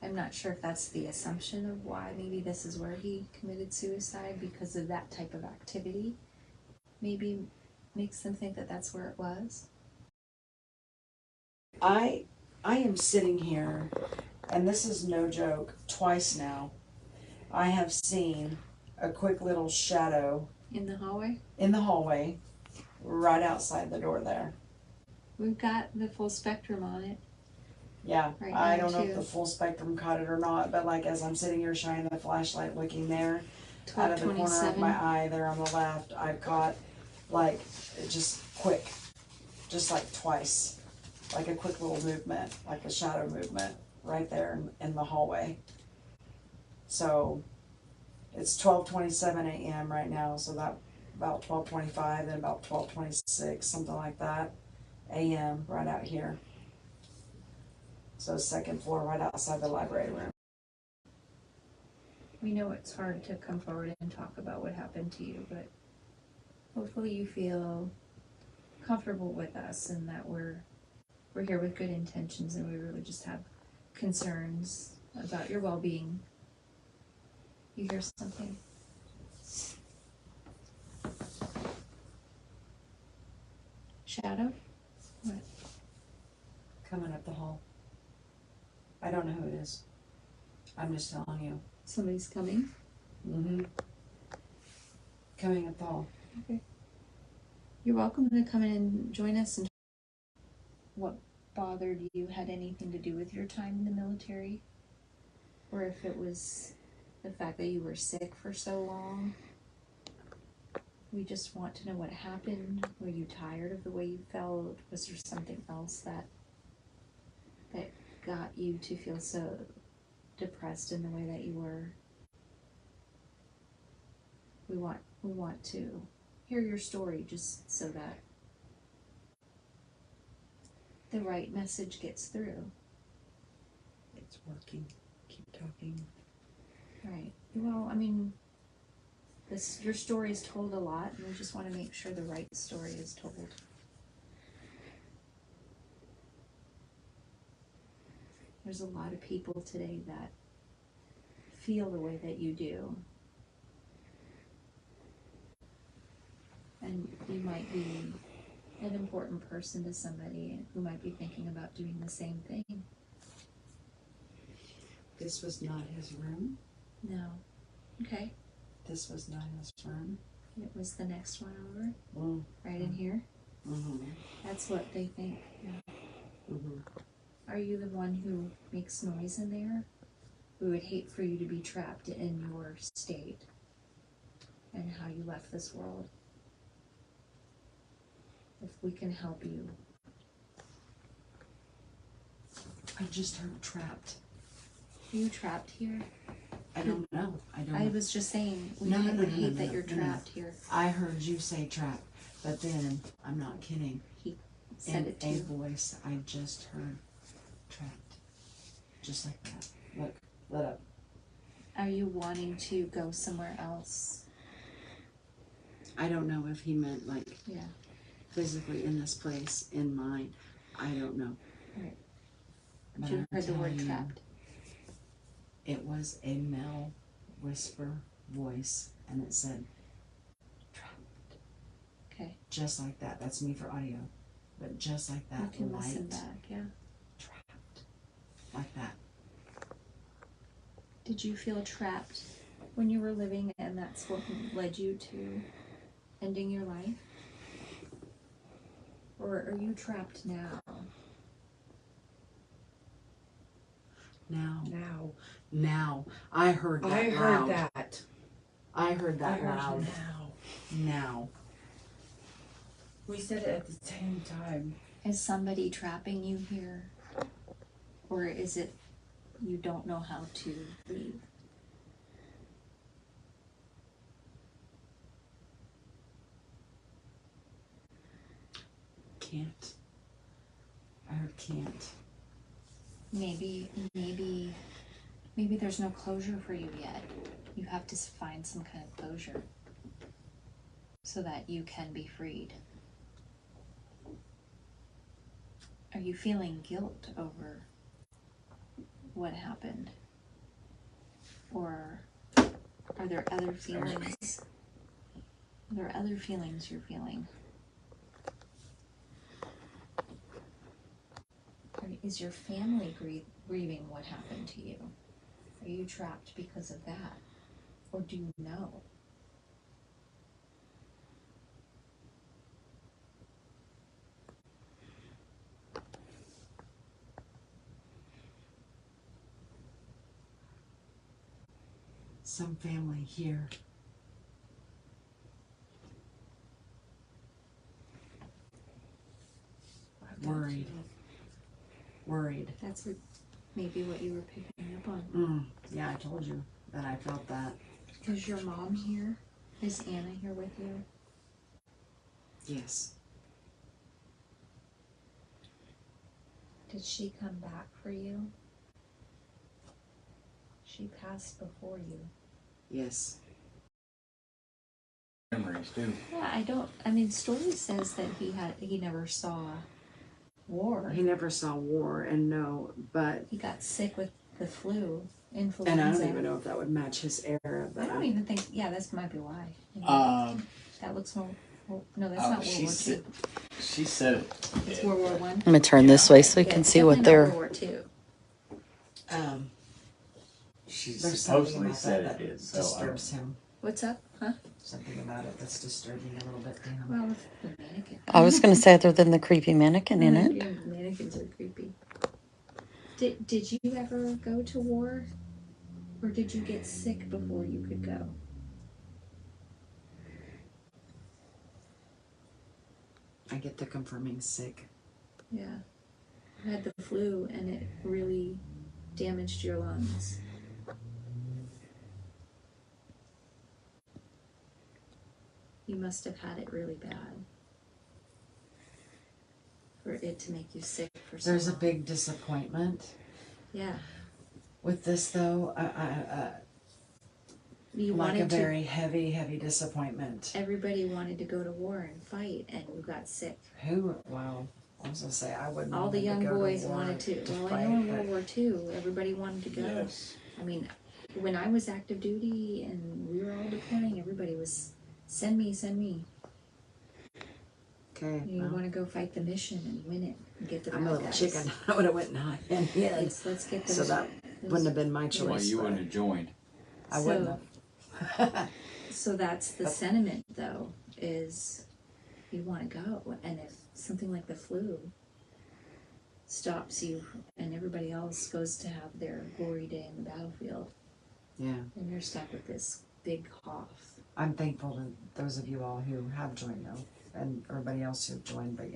I'm not sure if that's the assumption of why maybe this is where he committed suicide, because of that type of activity. Maybe makes them think that that's where it was. I am sitting here, and this is no joke, twice now. I have seen a quick little shadow In the hallway? in the hallway right outside the door there. We've got the full spectrum on it. Yeah, Right I now, don't know too. if the full spectrum caught it or not, but like as I'm sitting here shining the flashlight looking there, out of the corner of 1227. my eye there on the left, I've caught like just quick, just like twice, like a quick little movement, like a shadow movement right there in the hallway. So it's 12:27 a.m. right now, so that about 12:25, then about 12:26, something like that, a.m. right out here. So second floor right outside the library room. We know it's hard to come forward and talk about what happened to you, but hopefully you feel comfortable with us and that we're here with good intentions, and we really just have concerns about your well-being. You hear something? Shadow? What? Coming up the hall. I don't know who it is. I'm just telling you. Somebody's coming. Mm-hmm. Coming up the hall. Okay. You're welcome to come in and join us. And what bothered you had anything to do with your time in the military? Or if it was the fact that you were sick for so long. We just want to know what happened. Were you tired of the way you felt? Was there something else that got you to feel so depressed in the way that you were? We want to hear your story just so that the right message gets through. It's working. Keep talking. Right. Well, I mean, your story is told a lot, and we just want to make sure the right story is told. There's a lot of people today that feel the way that you do. And you might be an important person to somebody who might be thinking about doing the same thing. This was not his room. No. Okay. This was not his room. It was the next one over. Mm. Right in here. Mm-hmm. That's what they think. Yeah. Mm-hmm. Are you the one who makes noise in there? We would hate for you to be trapped in your state and how you left this world. If we can help you. I just heard trapped. Are you trapped here? I don't know. I was just saying, we No, would no, hate no, that no, you're no, no. trapped here. I heard you say trapped, but then I'm not kidding. He said In it a too. voice, I just heard trapped, just like that. Look, let up. Are you wanting to go somewhere else? I don't know if he meant like Yeah. physically in this place, in mine. I don't know. Right. But You I'm heard the word telling you, trapped. It was a male whisper voice, and it said trapped. Okay. Just like that. That's me for audio, but just like that. You can light, listen back, yeah. trapped, like that. Did you feel trapped when you were living, and that's what led you to ending your life? Or are you trapped now? Now. I heard that I loud. heard that. I heard that loud. Now. We said it at the same time. Is somebody trapping you here? Or is it you don't know how to leave? Can't. I heard can't. Maybe there's no closure for you yet. You have to find some kind of closure so that you can be freed. Are you feeling guilt over what happened? Or are there other feelings? Are there other feelings you're feeling? Or is your family grieving what happened to you? Are you trapped because of that? Or do you know? Some family here. Worried. That's maybe what you were picking up on. Yeah, I told you that I felt that. Is your mom here? Is Anna here with you? Yes. Did she come back for you? She passed before you. Yes. Memories too. Yeah, story says that he never saw war. He never saw war, and no, but He got sick with the flu, influenza. and I don't even know if that would match his era. But I don't even think. Yeah, this might be why. That looks more Oh, no, that's Oh, not World she War said, II. she said it. It's World War One. I'm gonna turn this way so you Yeah, can it's see what definitely they're. not World War Two. She There's supposedly something about said that it that is. So I disturbs don't. him. What's up, huh? Something about it that's disturbing a little bit to him. Well, it's the mannequin. I was gonna say other than the creepy mannequin in it. Yeah, mannequins are creepy. Did you ever go to war, or did you get sick before you could go? I get the confirming sick. Yeah, I had the flu, and it really damaged your lungs. You must have had it really bad for it to make you sick for so There's a long. big disappointment Yeah, with this, though. you Like a wanted to. very heavy disappointment. Everybody wanted to go to war and fight, and you got sick. Well, I was gonna say I wouldn't. All the want young to go boys to war wanted to. Well, I fight, know in but World War II, everybody wanted to go. Yes. I mean, when I was active duty and we were all deploying, everybody was, send me. Okay, You well, want to go fight the mission and win it and get the I'm a bad little guys. chicken. I would have went in here. Let's get those. So that wouldn't have been my choice. Well, you but wouldn't have joined. I wouldn't have. So that's the sentiment, though, is you want to go. And if something like the flu stops you and everybody else goes to have their glory day in the battlefield, Yeah, and you're stuck with this big cough. I'm thankful to those of you all who have joined, though, and everybody else who joined. But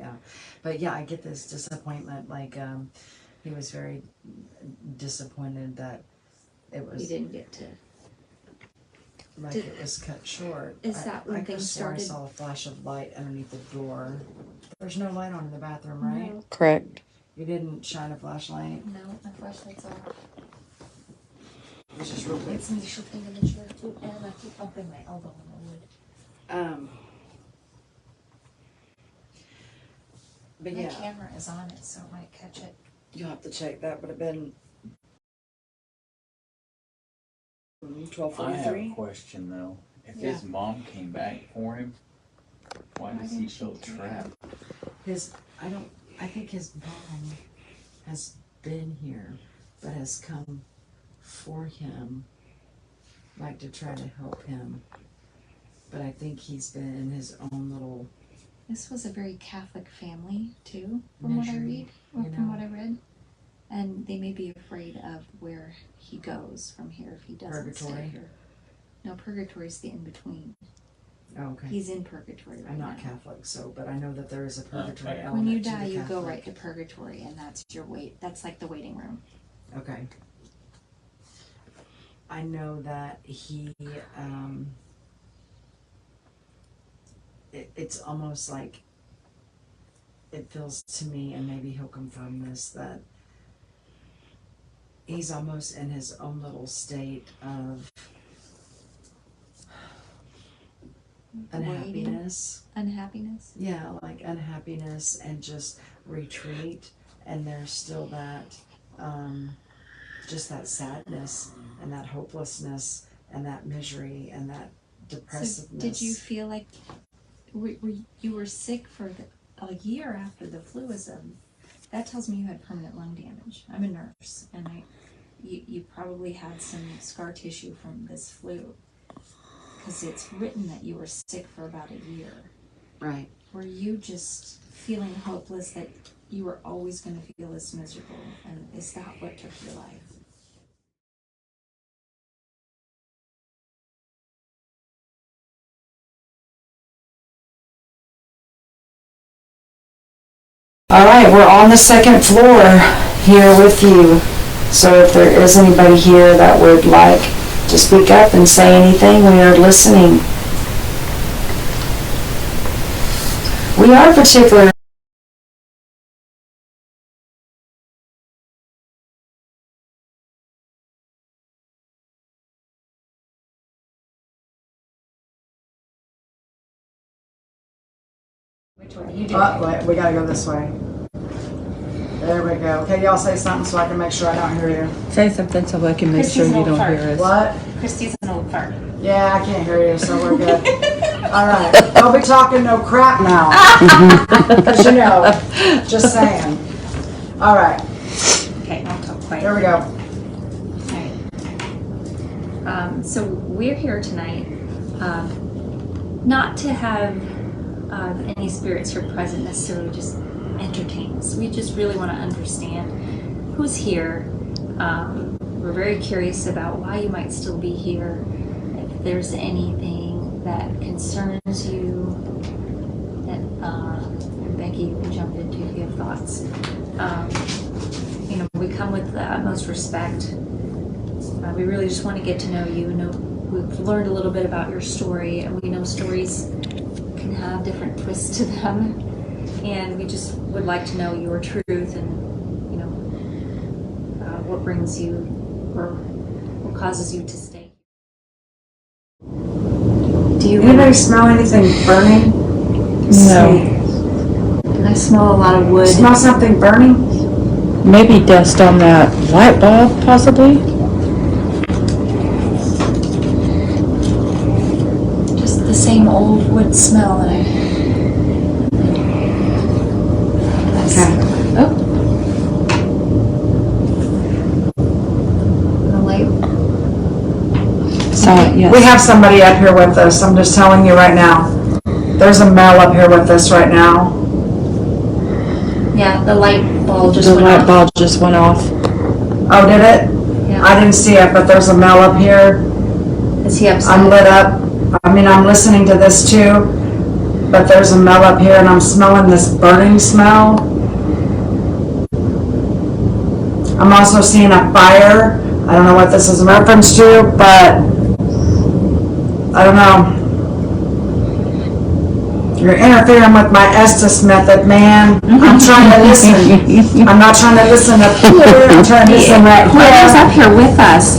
yeah, I get this disappointment. Like, he was very disappointed that it You was didn't get to. like Did- it was cut short. Is that when I things swore started? I saw a flash of light underneath the door. There's no light on in the bathroom, right? No, Correct. You didn't shine a flashlight. no, my flashlight's off. Which is real quick. It's me shifting in the chair too, and I keep bumping my elbow on the wood. But My yeah, camera is on it, so it might catch it. you'll have to check. That would have been I have a 12:43. question though. If Yeah. his mom came back for him, why does he didn't she feel do trapped? I think his mom has been here, but has come for him, like to try to help him. But I think he's been in his own little This was a very Catholic family too, from what I misery, read, or you from know. what I read. And they may be afraid of where he goes from here if he doesn't stay Purgatory? here. No, purgatory's the in between. Oh, okay. He's in purgatory right I'm not now. Catholic, so but I know that there is a purgatory Okay. element When you to die, the you go Catholic. right to purgatory, and that's your that's like the waiting room. Okay. I know that he, it's almost like, it feels to me, and maybe he'll confirm this, that he's almost in his own little state of unhappiness. Unhappiness. Yeah, like unhappiness and just retreat, and there's still that, just that sadness and that hopelessness and that misery and that depressiveness. So did you feel like you were sick for a year after the fluism? That tells me you had permanent lung damage. I'm a nurse, and you probably had some scar tissue from this flu, because it's written that you were sick for about a year. Right. Were you just feeling hopeless that you were always going to feel this miserable, and is that what took your life? All right, we're on the second floor here with you. So if there is anybody here that would like to speak up and say anything, we are listening. We are particular. Which one? You do. Wait, we gotta go this way. There we go. Okay, y'all say something so I can make sure I don't hear you. Say something so I can make sure Christy's you an old don't fart. hear us. What? Christy's an old fart. Yeah, I can't hear you, so we're good. All right, don't be talking no crap now. 'Cause you know, just saying. All right, Okay, don't talk quiet. here we go. So we're here tonight, not to have any spirits here present necessarily just entertain us. We just really want to understand who's here. We're very curious about why you might still be here, if there's anything that concerns you, that and Becky, you can jump into if you have thoughts. You know, we come with the utmost respect. We really just want to get to know you. We've learned a little bit about your story, and we know stories can have different twists to them. And we just would like to know your truth and, you know, what brings you or what causes you to stay. Do you Anybody smell anything burning? No. I smell a lot of wood. Smell something burning? Maybe dust on that light bulb, possibly? Just the same old wood smell that I. Okay. Oh. The light. Saw it, yes. We have somebody up here with us, I'm just telling you right now. There's a male up here with us right now. Yeah, the light bulb just The went light off. bulb just went off. Oh, did it? Yeah. I didn't see it, but there's a male up here. Is he upset? I'm lit up. I mean, I'm listening to this too, but there's a male up here and I'm smelling this burning smell. I'm also seeing a fire. I don't know what this is in reference to, but I don't know. You're interfering with my Estes method, man. I'm trying to listen. I'm not trying to listen up here. I'm trying to listen right Whoever's here. up here with us,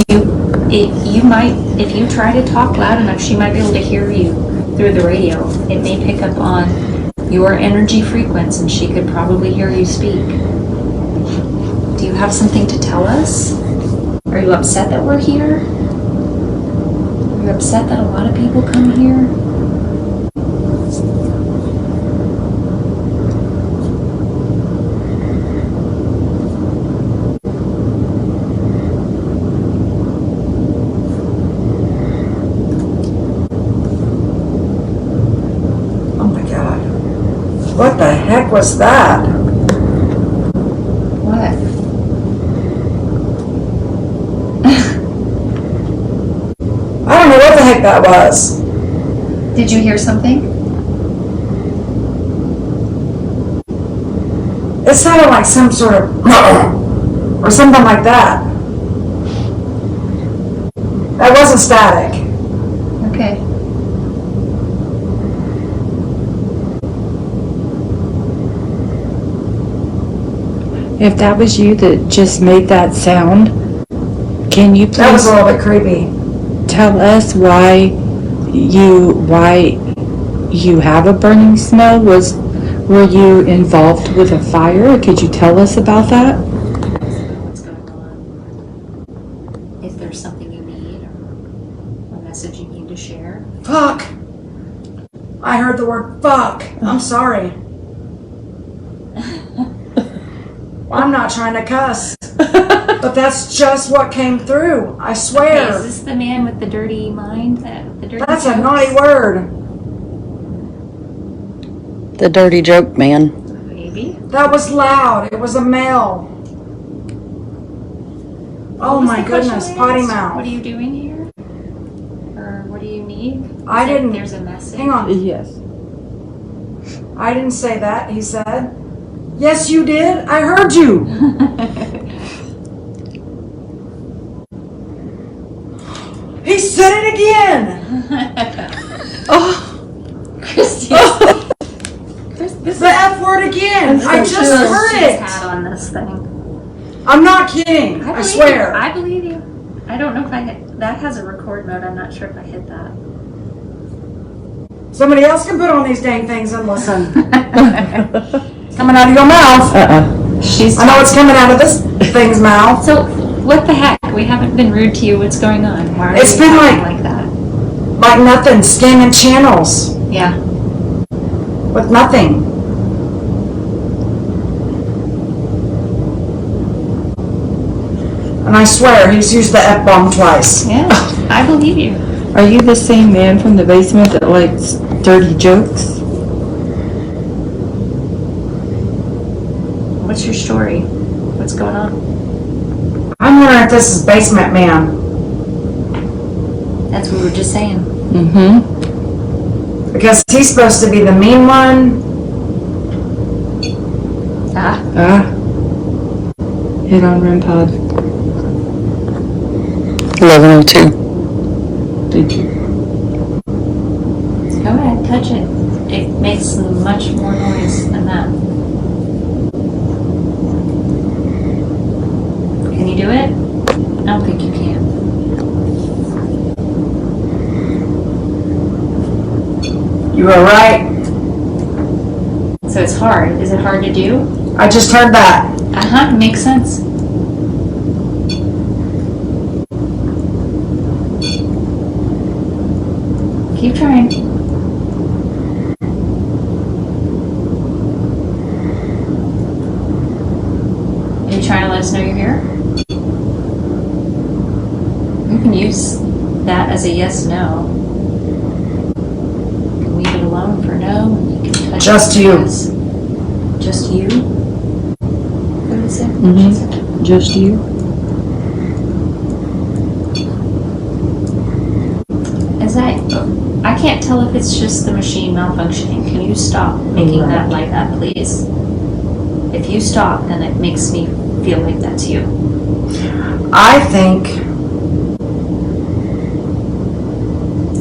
you might, if you try to talk loud enough, she might be able to hear you through the radio. It may pick up on your energy frequency, and she could probably hear you speak. Do you have something to tell us? Are you upset that we're here? Are you upset that a lot of people come here? Oh my God. What the heck was that? What? I don't know what the heck that was. Did you hear something? It sounded like some sort of or something like that. That wasn't static. Okay. If that was you that just made that sound, can you That was please a little bit creepy. tell us why you have a burning smell? Were you involved with a fire? Could you tell us about that? What's going on? If there's something you need or a message you need to share. Fuck. I heard the word fuck. I'm sorry. I'm not trying to cuss. But that's just what came through. I Hey, swear. is this the man with the dirty mind? The dirty That's a jokes? naughty word. The dirty joke man. Maybe. That was loud. It was a male. Oh What was my the question goodness, I potty asked? mouth. What are you doing here? Or what do you need? I didn't- There's a message. Hang on. Yes. I didn't say that, he said. Yes, you did. I heard you. He said it again. Christy. This The F word again. I just heard she's it. had on this thing. I'm not kidding. I believe swear. You. I believe you. I don't know if I hit, that has a record mode. I'm not sure if I hit that. Somebody else can put on these dang things and listen. It's coming out of your mouth. She's. I know it's coming out of this thing's mouth. So what the heck? We haven't been rude to you. What's going on? Why are It's you been talking like- like that? Like nothing, scanning channels. Yeah. with nothing. And I swear, he's used the F-bomb twice. Yeah, I believe you. Are you the same man from the basement that likes dirty jokes? What's your story? What's going on? I'm wondering if this is Basement Man. That's what we were just saying. Mm-hmm. Because he's supposed to be the mean one. Ah, Hit on REM pod. 11:02. Thank you. go ahead, touch it. It makes much more noise than that. Can you do it? I don't think you can. You were right. So it's hard. Is it hard to do? I just heard that. Uh-huh, makes sense. Keep trying. Are you trying to let us know you're here? You can use that as a yes/no. You can leave it alone for no. And you can touch Just it you. as just you. What did it say? Mm-hmm. Just you. Is that? I can't tell if it's just the machine malfunctioning. Can you stop making that light up, please? If you stop, then it makes me feel like that's you. I think.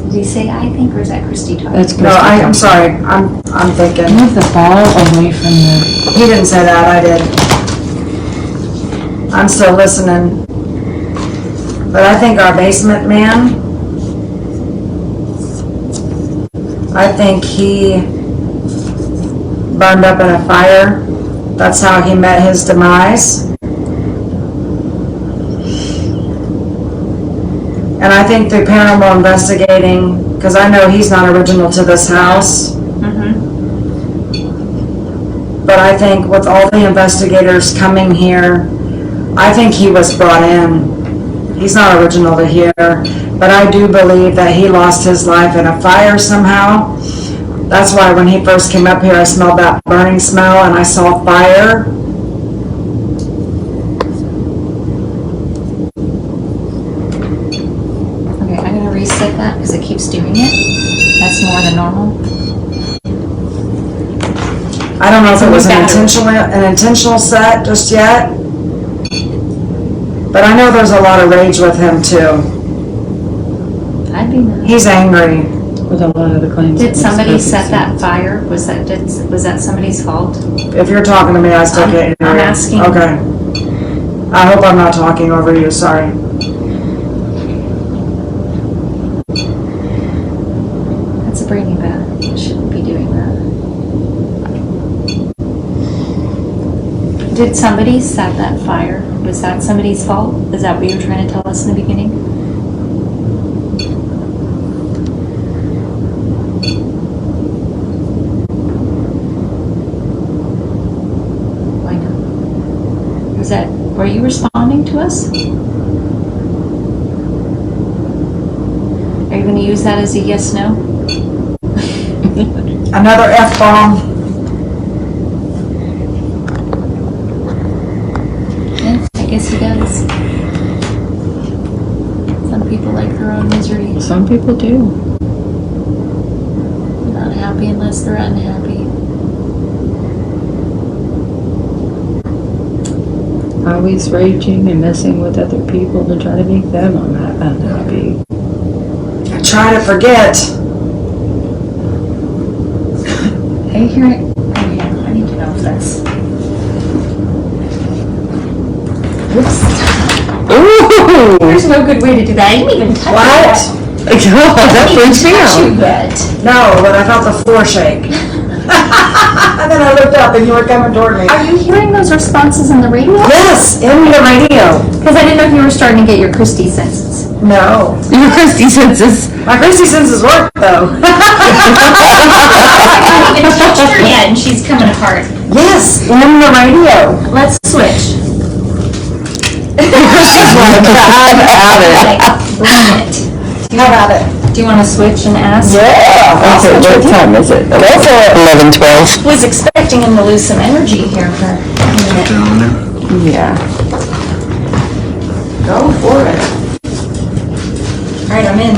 Did he say I think, or is that Christy talking? That's No, Christy. I'm sorry. I'm thinking. Move the ball away from the... He didn't say that. I did. I'm still listening. But I think our basement man. I think he burned up in a fire. That's how he met his demise. And I think through paranormal investigating, because I know he's not original to this house, Mm-hmm. but I think with all the investigators coming here, I think he was brought in. He's not original to here, but I do believe that he lost his life in a fire somehow. That's why when he first came up here, I smelled that burning smell and I saw fire. Okay, I'm gonna reset that because it keeps doing it. That's more than normal. I don't know if it was an Battery. intentional set just yet, but I know there's a lot of rage with him too. I'd be nice. He's angry. With a lot of the claims. Did somebody set that fire? Was that somebody's fault? If you're talking to me, I still can't hear I'm you. asking. Okay. I hope I'm not talking over you, sorry. That's a brainy bat. It shouldn't be doing that. Did somebody set that fire? Was that somebody's fault? Is that what you were trying to tell us in the beginning? Why not? Were you responding to us? Are you going to use that as a yes/no? Another F-bomb. Yeah, I guess he does. Some people like their own misery. Some people do. Not happy unless they're unhappy. Always raging and messing with other people to try to make them unhappy. I try to forget. Are you hearing? Oh yeah, I need to know if that's. Whoops. Ooh! There's no good way to do that. I didn't even touch What? God, that freaks me you out. yet. No, but I felt the floor shake. And then I looked up and you were coming toward me. Are you hearing those responses in the radio? Yes, in the radio. Because I didn't know if you were starting to get your Christy senses. No. Your Christy senses. My Christy senses work though. I haven't even touched her yet, and she's coming apart. Yes, in the radio. Let's switch. She's like, I'm at it. Bring it. How about it? Do you want to switch and ask? Yeah. Okay, what time is it? Go for it. 11:12. Was expecting him to lose some energy here for a minute. Yeah. Go for it. All right, I'm in.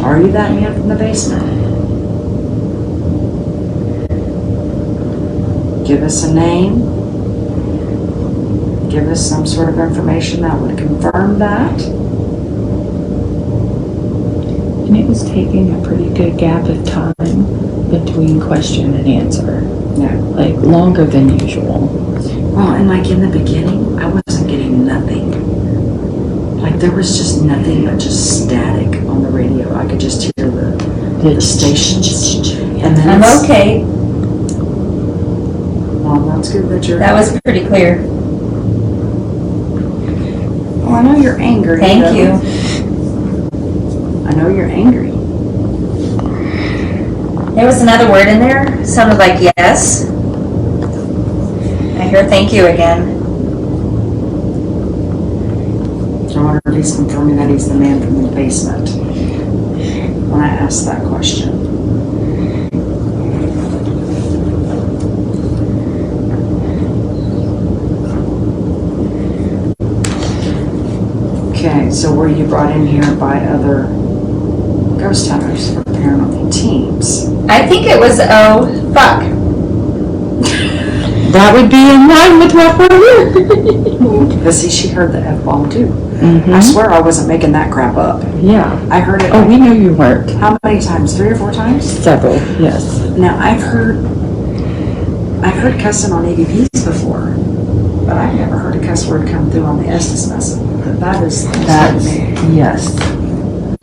Are you that man from the basement? Give us a name. Give us some sort of information that would confirm that. And it was taking a pretty good gap of time between question and answer. Yeah. Like longer than usual. Well, and like in the beginning, I wasn't getting nothing. Like there was just nothing but just static on the radio. I could just hear the stations. And then I'm okay. Well, that's good that you're. That was pretty clear. Well, I know you're angry. Thank though. you. I know you're angry. There was another word in there. Sounded like yes. I hear thank you again. I wonder if he's confirming that he's the man from the basement when I asked that question. Okay, so were you brought in here by other ghost hunters or paranormal teams? I think it was, oh, fuck. That would be in line with what we're here. But see, she heard the F-bomb too. Mhm. I swear I wasn't making that crap up. Yeah. I heard it. Oh, we know you weren't. How many times? 3 or 4 times? Several, yes. Now I've heard cussing on EVPs before, but I've never heard a cuss word come through on the Estes message. That's yes.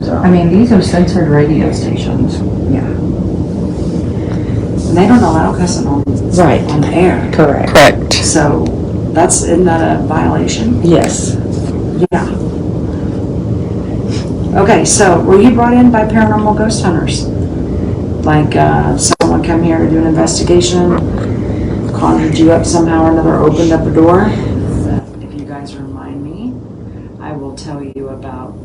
So, I mean, these are censored radio stations. yeah. And they don't allow cussing on Right. on the air. Correct. Correct. So isn't that a violation? Yes. Yeah. Okay, so were you brought in by paranormal ghost hunters? Like someone come here to do an investigation, conjured you up somehow or another, opened up a door? If you guys remind me, I will tell you about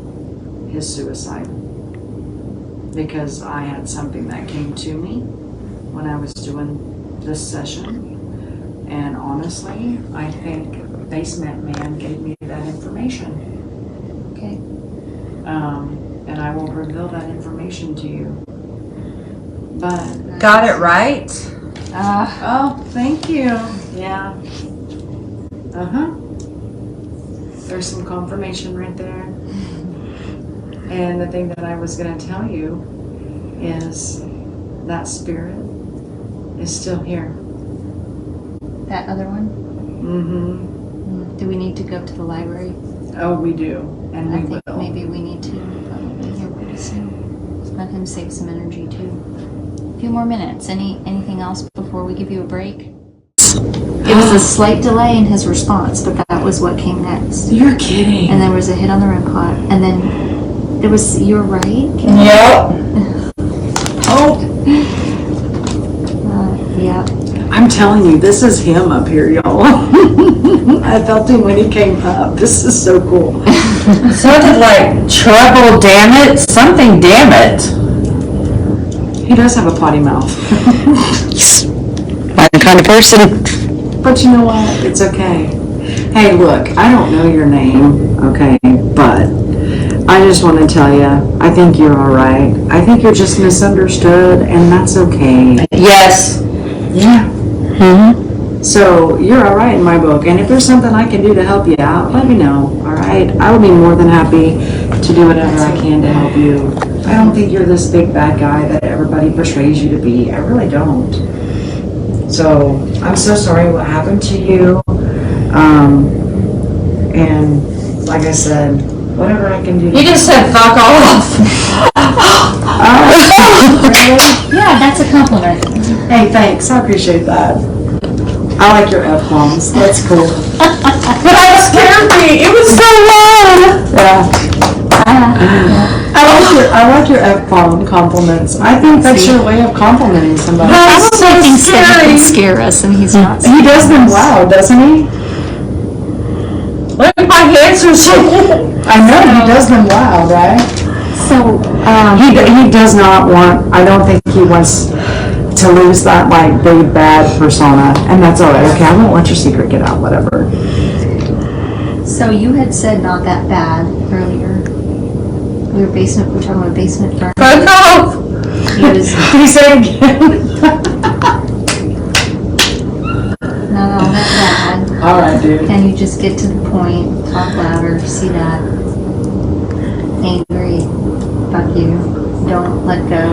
his suicide. Because I had something that came to me when I was doing this session. And honestly, I think Basement Man gave me that information. Okay. And I will reveal that information to you. But, Got it right? oh, thank you. Yeah. Uh-huh. There's some confirmation right there. And the thing that I was going to tell you is that spirit is still here. That other one? Mm-hmm. Do we need to go to the library? Oh, we do. And I we think will. maybe we need to probably here pretty soon. Let him save some energy too. A few more minutes. Anything else before we give you a break? It was a slight delay in his response, but that was what came next. You're kidding. And there was a hit on the REM pod, and then there was, you were right? Yep. Oh. Yeah. I'm telling you, this is him up here, y'all. I felt him when he came up. This is so cool. Sounded like trouble, damn it. Something, damn it. He does have a potty mouth. I'm the kind of person. But you know what? It's okay. Hey, look, I don't know your name, okay? But I just want to tell you, I think you're all right. I think you're just misunderstood, and that's okay. Yes. Yeah. Mm-hmm. So you're all right in my book, and if there's something I can do to help you out, let me know, all right? I will be more than happy to do whatever I can to help you. I don't think you're this big bad guy that everybody portrays you to be. I really don't. So I'm so sorry what happened to you. And like I said, whatever I can do. You just said fuck off. Yeah, that's a compliment. Hey, thanks. I appreciate that. I like your F-bombs. That's cool. But that scared me. It was so loud. Yeah. I like your F-bomb compliments. I think that's your way of complimenting somebody. I That's so thinks that he can scary. scare us, and he's not. He does them loud, doesn't he? Look, my hands are shaking. I know, he does them loud, right? So, He does not want, I don't think he wants to lose that, like, big bad persona. And that's all right. Okay, I won't let your secret get out, whatever. so you had said not that bad earlier. We were talking about basement burn. No! He was Can you say it again? not all that bad. All right, dude. Can you just get to the point, talk louder, see that? Angry, fuck you, don't let go.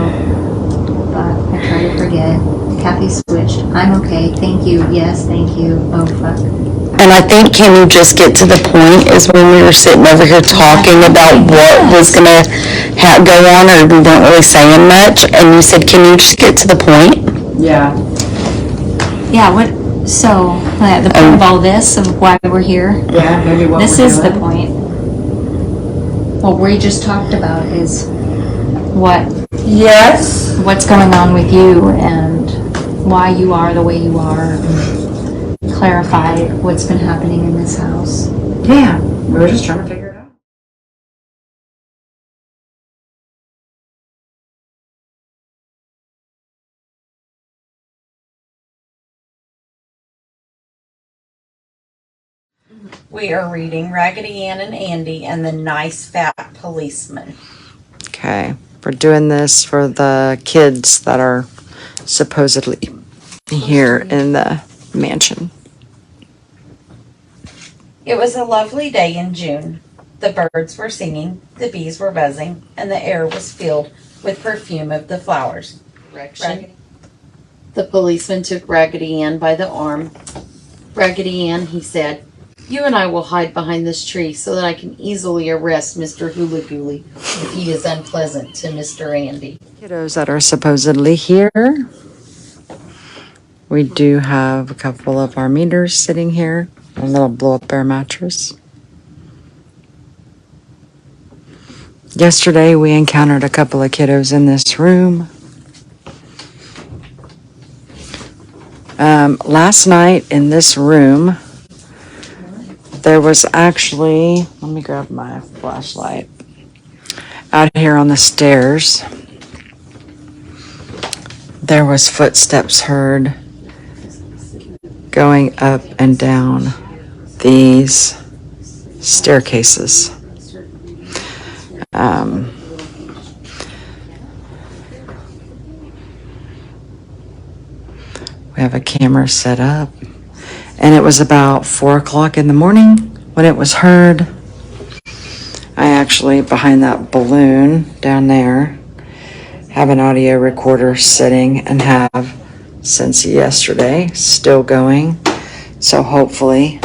But I try to forget. Kathy switched. I'm okay, thank you, yes, thank you, oh fuck. And I think, can you just get to the point, is when we were sitting over here talking about what was gonna go on, or we weren't really saying much, and you said, can you just get to the point? Yeah. Yeah, so, the point of all this, of why we're here, Yeah, maybe what this we're is the doing. point. What we just talked about is Yes. what's going on with you and why you are the way you are. Clarify what's been happening in this house. Yeah, we were just trying to figure it out. We are reading Raggedy Ann and Andy and the Nice Fat Policeman. Okay, we're doing this for the kids that are supposedly here in the mansion. It was a lovely day in June. The birds were singing, the bees were buzzing, and the air was filled with perfume of the flowers. The policeman took Raggedy Ann by the arm. Raggedy Ann, he said, you and I will hide behind this tree so that I can easily arrest Mr. Hula Gooly if he is unpleasant to Mr. Andy. Kiddos that are supposedly here. We do have a couple of our meters sitting here, a little blow-up air mattress. Yesterday we encountered a couple of kiddos in this room. Last night in this room, there was actually, let me grab my flashlight, out here on the stairs, there was footsteps heard going up and down these staircases. We have a camera set up, and it was about 4 o'clock in the morning when it was heard. I actually, behind that balloon down there, have an audio recorder sitting and have since yesterday, still going. So hopefully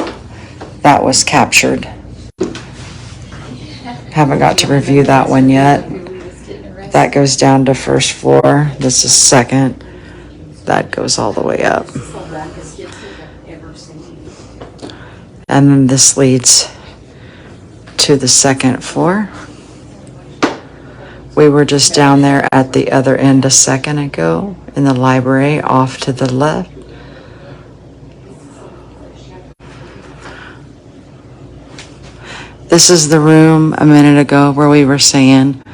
that was captured. Haven't got to review that one yet. That goes down to first floor. This is second. That goes all the way up. And then this leads to the second floor. We were just down there at the other end a second ago in the library off to the left. This is the room a minute ago where we were saying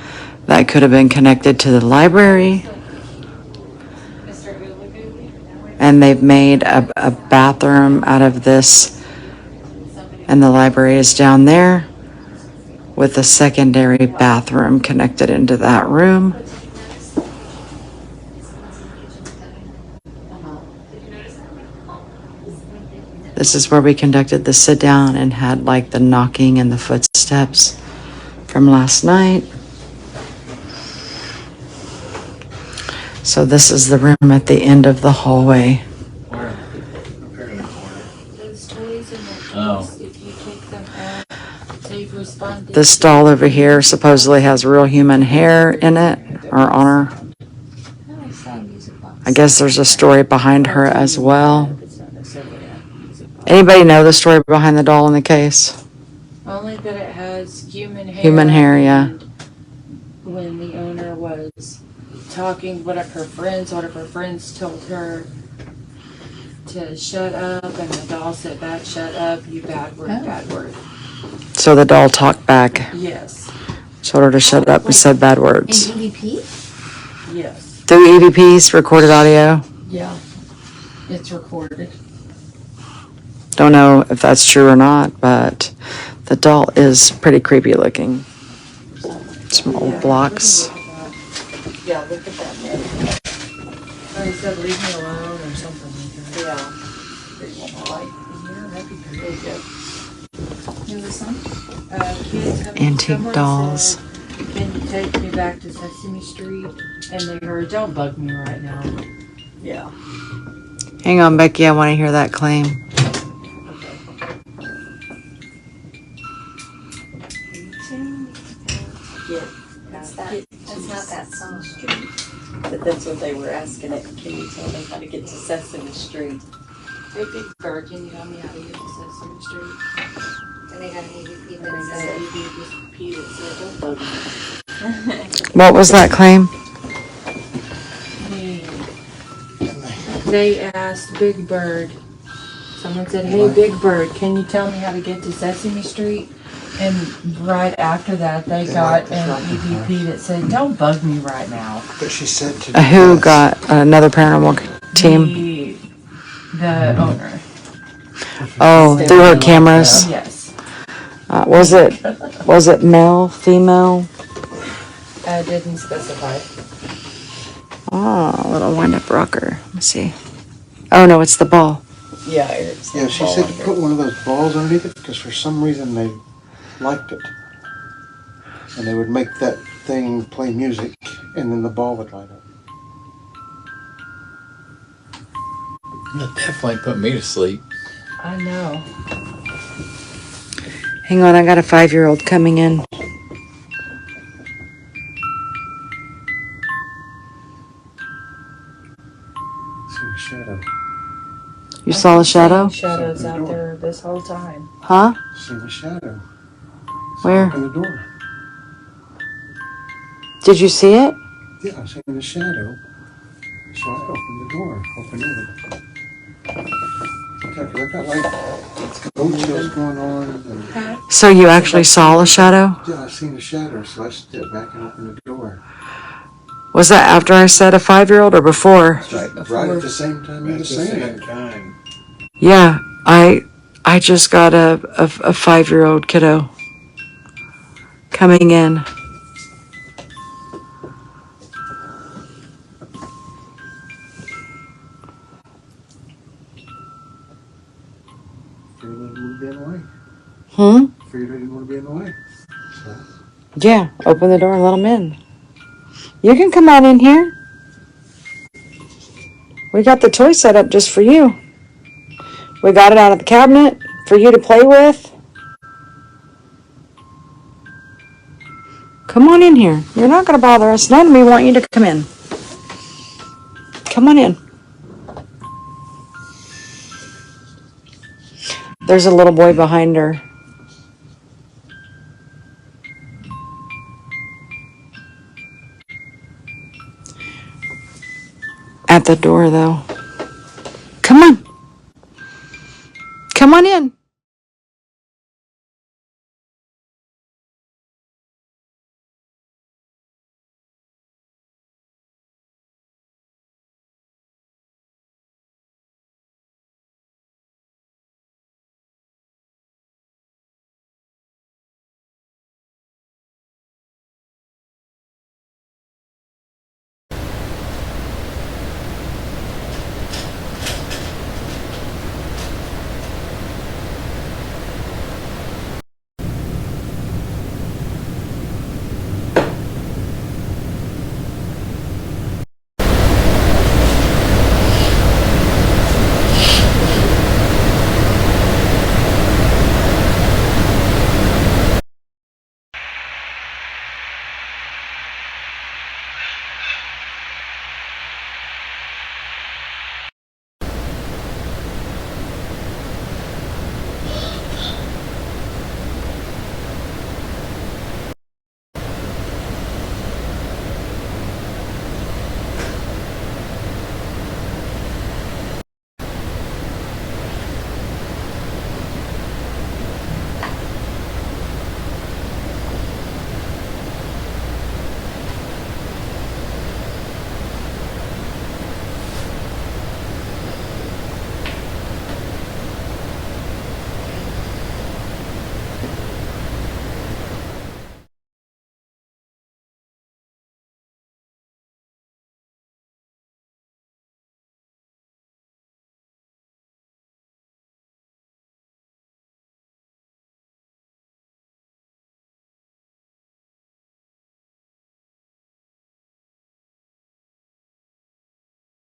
that could have been connected to the library. And they've made a bathroom out of this, and the library is down there with a secondary bathroom connected into that room. This is where we conducted the sit down and had like the knocking and the footsteps from last night. So this is the room at the end of the hallway. Those toys and the toys, if you take them out, they've responded This doll over here supposedly has real human hair in it, or on her. I guess there's a story behind her as well. Anybody know the story behind the doll in the case? Only that it has human hair. Human hair, yeah. And when the owner was talking, one of her friends told her to shut up, and the doll said back, "Shut up, you bad word, bad word." So the doll talked back, Yes. told her to shut up and said bad words. In EVP? Yes. Through EVPs, recorded audio. Yeah. It's recorded. Don't know if that's true or not, but the doll is pretty creepy looking. Some old blocks. Yeah, look at that man. Oh, he said leave me alone or something like that. Yeah. They want my light in here. That'd be pretty good. Who was some? Kids have Antique someone dolls. said, "Can you take me back to Sesame Street?" And they heard, "Don't bug me right now." Yeah. Hang on, Becky, I want to hear that claim. That's not that song. But that's what they were asking it. Can you tell me how to get to Sesame Street? Hey, Big Bird, can you tell me how to get to Sesame Street? And they got an EVP And they got an EVP that said, "Don't bug me." What was that claim? They asked Big Bird, someone said, "Hey, Big Bird, can you tell me how to get to Sesame Street?" And right after that, they got an EVP that said, "Don't bug me right now." But she said to Who got another paranormal team? The owner. Oh, through her cameras. Yes. Was it male, female? Didn't specify. Oh, a little wind-up rocker. Let's see. Oh no, it's the ball. Yeah, it's Yeah, she said to put one of those balls underneath it because for some reason they liked it. And they would make that thing play music and then the ball would light up. That definitely put me to sleep. I know. Hang on, I got a 5-year-old coming in. See the shadow. You saw the shadow? Shadows out there this whole time. Huh? See the shadow. Where? Open the door. Did you see it? Yeah, I seen the shadow. So I opened the door. Open it. I got like boat chills going on. And, So you actually saw a shadow? yeah, I seen the shadow, so I stepped back and opened the door. Was that after I said a 5-year-old or before? Right at the same time you were That's the saying same it. time. Yeah, I just got a 5-year-old kiddo coming in. Feared he would be in the way. Feared he would be in the way. So, Yeah, open the door and let them in. You can come on in here. We got the toy set up just for you. We got it out of the cabinet for you to play with. Come on in here. You're not going to bother us. None of me want you to come in. Come on in. There's a little boy behind her. At the door, though. Come on. Come on in.